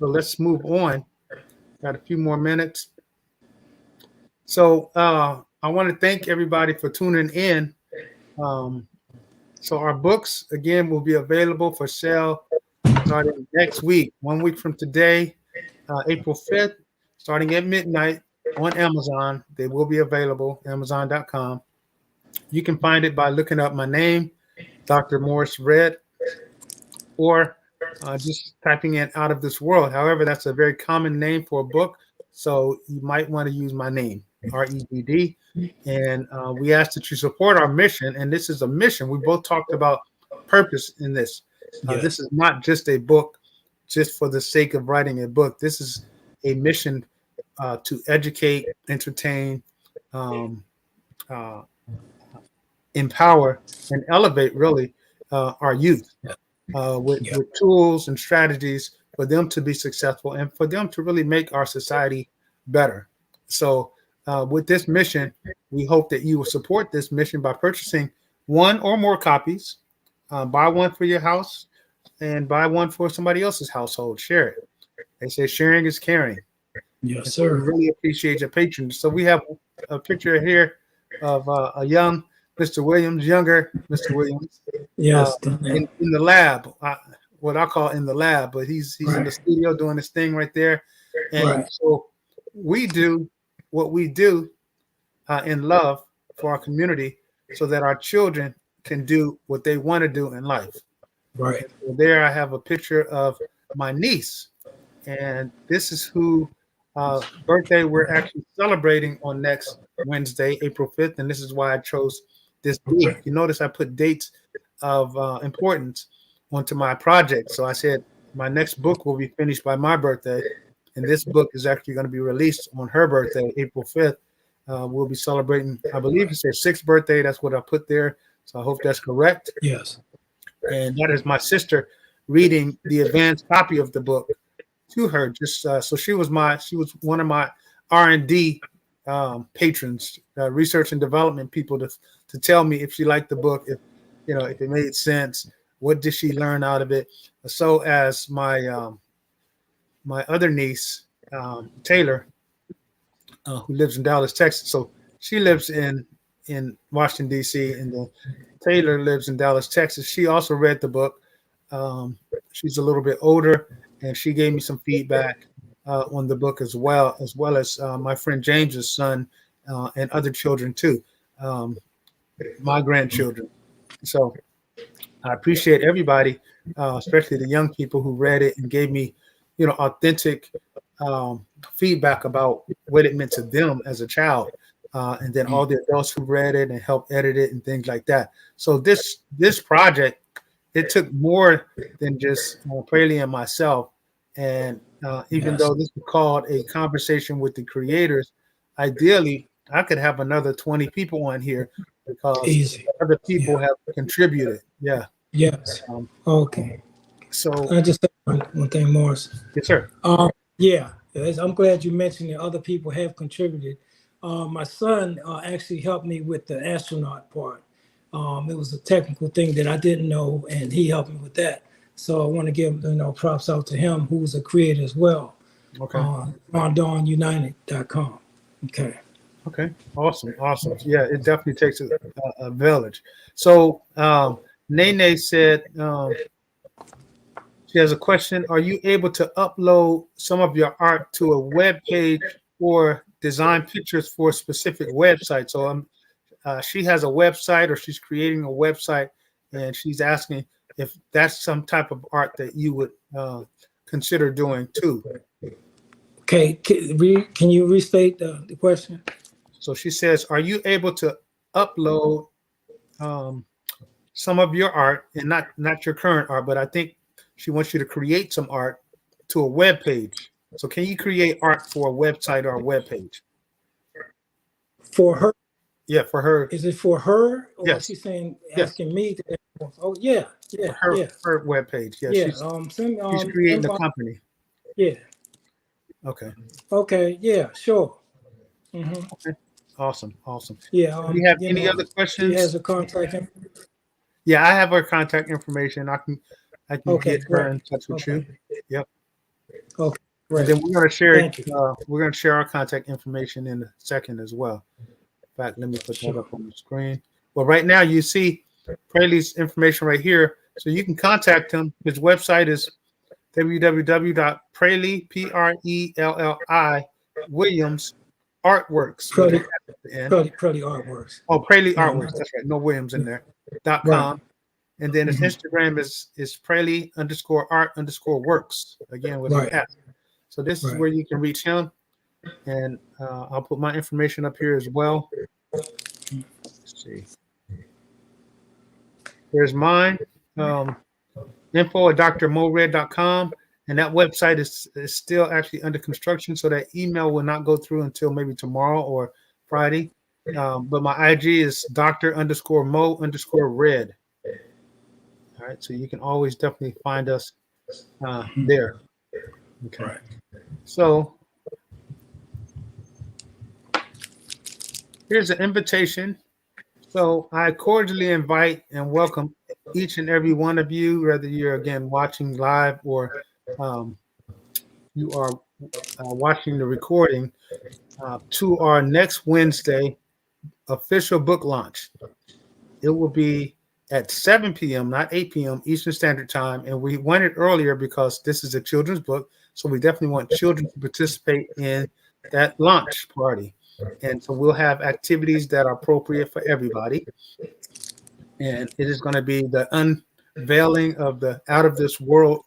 So let's move on. Got a few more minutes. So I want to thank everybody for tuning in. So our books, again, will be available for sale starting next week, 1 week from today, April 5th, starting at midnight on Amazon. They will be available, Amazon.com. You can find it by looking up my name, Dr. Morris Red, or just typing in Out of This World. However, that's a very common name for a book, so you might want to use my name, REDD. And we ask that you support our mission, and this is a mission. We both talked about purpose in this. This Yes. is not just a book just for the sake of writing a book. This is a mission to educate, entertain, um, uh, empower, and elevate really our youth Yeah. with tools and strategies for them to be successful and for them to really make our society better. So, with this mission, we hope that you will support this mission by purchasing one or more copies. Buy one for your house and buy one for somebody else's household. Share it. They say sharing is caring. Yes, And so we sir. really appreciate your patrons. So we have a picture here of a young Mr. Williams, younger Mr. Williams, uh, Yes. in the lab, what I call in the lab, but he's in the Right. studio doing his thing right there. And Right. so we do what we do in love for our community so that our children can do what they want to do in life. Right. And so there I have a picture of my niece, and this is who birthday we're actually celebrating on next Wednesday, April 5th, and this is why I chose this date. You notice I put dates of importance onto my project. So I said my next book will be finished by my birthday, and this book is actually going to be released on her birthday, April 5th. We'll be celebrating, I believe it's her 6th birthday. That's what I put there. So I hope that's correct. Yes. And that is my sister reading the advanced copy of the book to her. Just so she was one of my R&D patrons, research and development people to tell me if she liked the book, if it made sense, what did she learn out of it. So as my other niece, Taylor, who lives in Dallas, Texas. So she lives in Washington D.C. and then Taylor lives in Dallas, Texas. She also read the book. She's a little bit older, and she gave me some feedback on the book as well as my friend James's son and other children too, my grandchildren. So I appreciate everybody, especially the young people who read it and gave me authentic feedback about what it meant to them as a child, and then all the adults who read it and helped edit it and things like that. So this project, it took more than just Prelli and myself. And even though this is called a conversation with the creators, ideally I could have another 20 people on here because Easy. other people have contributed. Yeah. Yes. Okay. So I just said one thing, Morris. yes, sir. Yeah, I'm glad you mentioned that other people have contributed. My son actually helped me with the astronaut part. It was a technical thing that I didn't know, and he helped me with that. So I want to give props out to him, who's a creator as well. Okay. RonDawnUnited.com. Okay. Okay. Awesome. Yeah, it definitely takes a village. So Nene said she has a question. Are you able to upload some of your art to a web page or design pictures for a specific website? So she has a website, or she's creating a website, and she's asking if that's some type of art that you would consider doing too. Okay, can you restate the question? So she says, are you able to upload some of your art, and not your current art, but I think she wants you to create some art to a web page. So can you create art for a website or a web page? For her? Yeah, for her. Is it for her, or yes. She's saying asking me to? Oh yeah. Her web page. Yeah, yeah. She's creating the company. Yeah. Okay. Yeah. Sure. Mm-hmm. Okay. Awesome. Yeah. Do you have any other questions? She has a contact information. Yeah, I have her contact information. I can get her in touch with you. Yep. Okay. Great. And then we're gonna share Thank you. we're gonna share our contact information in a second as well. In fact, let me put that up on the screen. Well, right now you see Prelli's information right here, so you can contact him. His website is www.prelli Williams Artworks. Prelli Artworks. Oh, Prelli Artworks. That's right. No Williams in there. .com. Right. And then his Instagram is Prelli_art_works. Again with an F. So this is where you can reach him. And I'll put my information up here as well. Let's see. There's mine. info@drmored.com. And that website is still actually under construction, so that email will not go through until maybe tomorrow or Friday. But my IG is Dr_Mo_Red. All right, so you can always definitely find us there. Okay. Right. So here's an invitation. So I cordially invite and welcome each and every one of you, whether you're again watching live or you are watching the recording, to our next Wednesday official book launch. It will be at 7 p.m., not 8 p.m. Eastern Standard Time. And we went it earlier because this is a children's book. So we definitely want children to participate in that launch party. And so we'll have activities that are appropriate for everybody. And it is going to be the unveiling of the Out of This World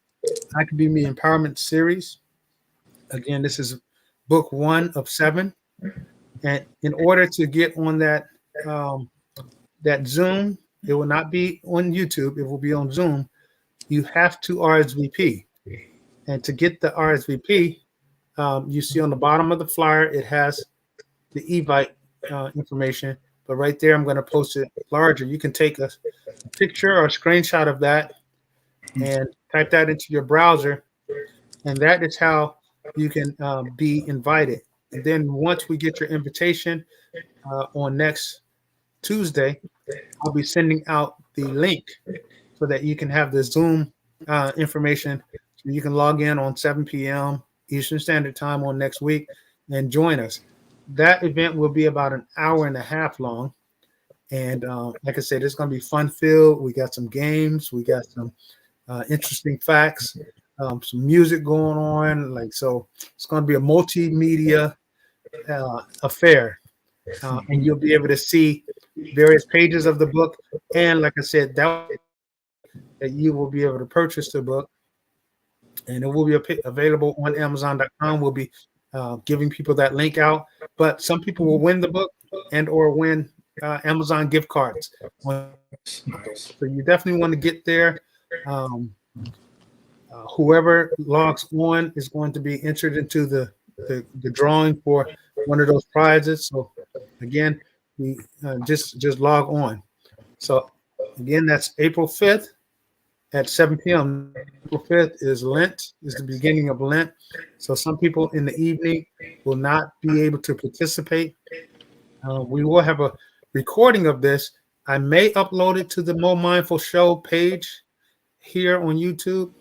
I Can Be Me Empowerment series. Again, this is book 1 of 7. And in order to get on that Zoom, it will not be on YouTube. It will be on Zoom. You have to RSVP. And to get the RSVP, you see on the bottom of the flyer, it has the Evite information. But right there, I'm going to post it larger. You can take a picture or a screenshot of that and type that into your browser. And that is how you can be invited. And then once we get your invitation on next Tuesday, I'll be sending out the link so that you can have the Zoom information. So you can log in on 7 p.m. Eastern Standard Time on next week and join us. That event will be about an hour and a half long. And like I said, it's going to be fun-filled. We got some games. We got some interesting facts, some music going on. So it's going to be a multimedia affair. And you'll be able to see various pages of the book. And like I said, that you will be able to purchase the book and it will be available on Amazon.com. We'll be giving people that link out, but some people will win the book and or win Amazon gift cards. Nice. So you definitely want to get there. Whoever logs on is going to be entered into the drawing for one of those prizes. So again, we just log on. So again, that's April 5th at 7 p.m. April 5th is Lent, is the beginning of Lent. So some people in the evening will not be able to participate. We will have a recording of this. I may upload it to the Mo Mindful Show page here on YouTube.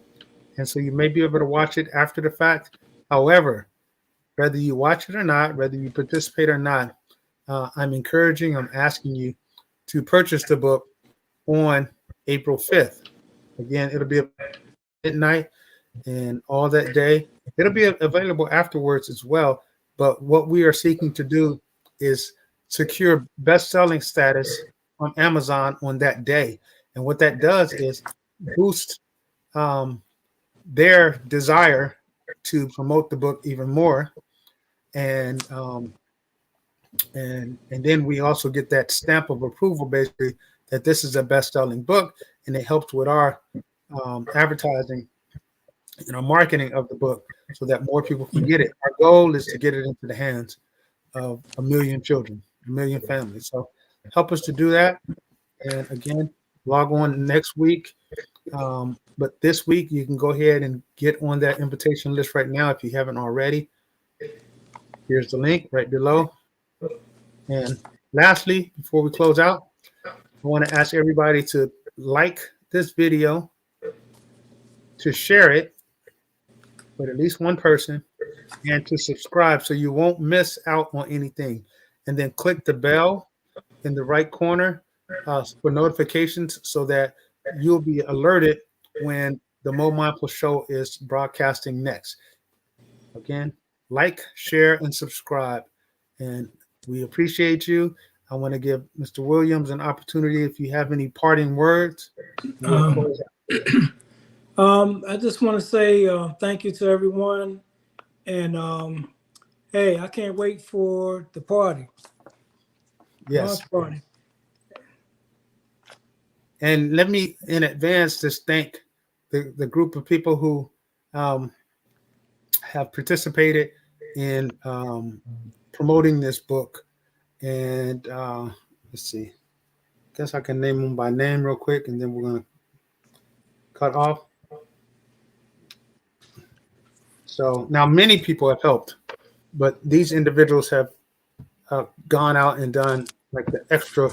And so you may be able to watch it after the fact. However, whether you watch it or not, whether you participate or not, I'm asking you to purchase the book on April 5th. Again, it'll be at midnight and all that day. It'll be available afterwards as well. But what we are seeking to do is secure best-selling status on Amazon on that day. And what that does is boost their desire to promote the book even more, and then we also get that stamp of approval, basically, that this is a best-selling book, and it helps with our advertising and our marketing of the book so that more people can get it. Our goal is to get it into the hands of 1 million children, 1 million families. So help us to do that. And again, log on next week. But this week, you can go ahead and get on that invitation list right now if you haven't already. Here's the link right below. And lastly, before we close out, I want to ask everybody to like this video, to share it with at least one person, and to subscribe so you won't miss out on anything. And then click the bell in the right corner for notifications so that you'll be alerted when the Mo Mindful Show is broadcasting next. Again, like, share, and subscribe. And we appreciate you. I want to give Mr. Williams an opportunity if you have any parting words. I just want to say thank you to everyone. And hey, I can't wait for the party. Yes. Launch party. And let me, in advance, just thank the group of people who have participated in promoting this book. And let's see. Guess I can name them by name real quick, and then we're going to cut off. So now many people have helped, but these individuals have gone out and done like the extra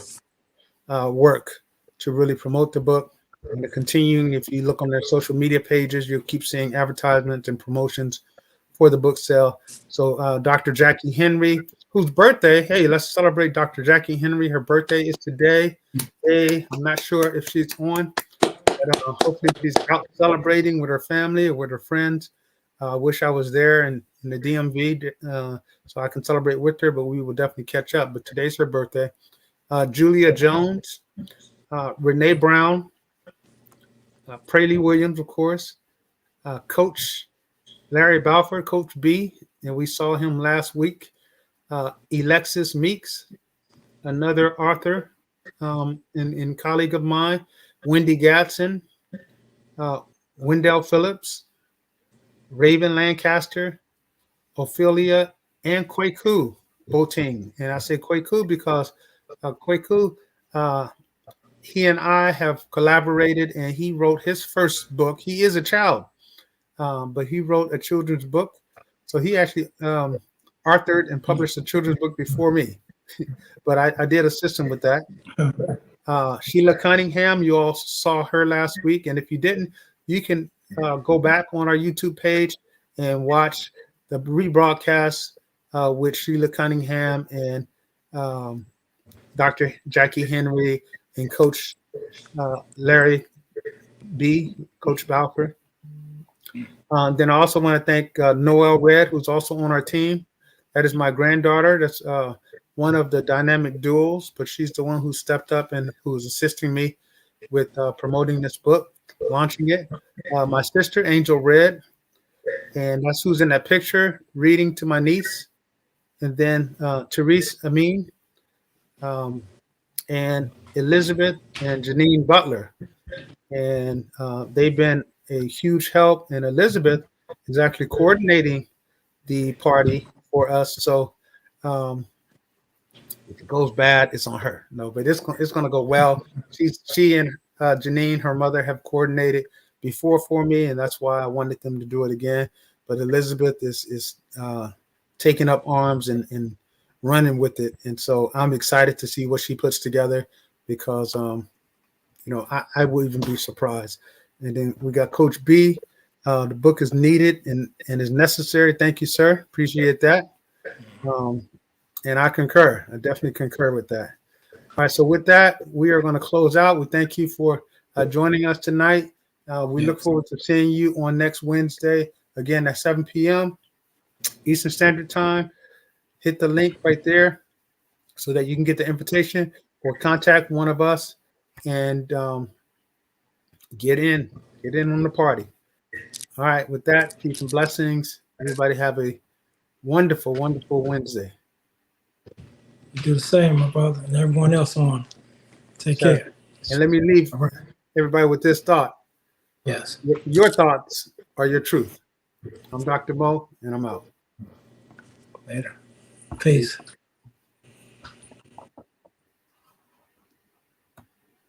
work to really promote the book. And the continuing, if you look on their social media pages, you'll keep seeing advertisements and promotions for the book sale. So Dr. Jackie Henry, whose birthday, hey, let's celebrate Dr. Jackie Henry. Her birthday is today. Hey, I'm not sure if she's on, but hopefully she's out celebrating with her family or with her friends. I wish I was there in the DMV so I can celebrate with her, but we will definitely catch up. But today's her birthday. Julia Jones, Renee Brown, Prelli Williams, of course, Coach Larry Balfour, Coach B, and we saw him last week. Alexis Meeks, another author and colleague of mine, Wendy Gatson, Wendell Phillips, Raven Lancaster, Ophelia, and Kwaku Boateng. And I say Kwaku because Kwaku, he and I have collaborated, and he wrote his first book. He is a child, but he wrote a children's book. So he actually authored and published a children's book before me, but I did assist him with that. Sheila Cunningham, you all saw her last week, and if you didn't, you can go back on our YouTube page and watch the rebroadcast with Sheila Cunningham and Dr. Jackie Henry and Coach Larry B, Coach Balfour. Then I also want to thank Noelle Red, who's also on our team. That is my granddaughter. That's one of the dynamic duos, but she's the one who stepped up and who's assisting me with promoting this book, launching it. My sister, Angel Red, and that's who's in that picture reading to my niece. And then Therese Amin, and Elizabeth and Janine Butler. And they've been a huge help. And Elizabeth is actually coordinating the party for us. So if it goes bad, it's on her. No, but it's going to go well. She and Janine, her mother, have coordinated before for me, and that's why I wanted them to do it again. But Elizabeth is taking up arms and running with it, and so I'm excited to see what she puts together because I would even be surprised. And then we got Coach B. The book is needed and is necessary. Thank you, sir. Appreciate that. And I concur. I definitely concur with that. All right. So with that, we are going to close out. We thank you for joining us tonight. We look forward to seeing you on next Wednesday, again at 7 p.m. Eastern Standard Time. Hit the link right there so that you can get the invitation or contact one of us and get in on the party. All right. With that, peace and blessings. Everybody have a wonderful, wonderful Wednesday. You do the same, my brother, and everyone else on. Take care. And let me leave everybody with this thought. Yes. Your thoughts are your truth. I'm Dr. Mo, and I'm out. Later. Peace.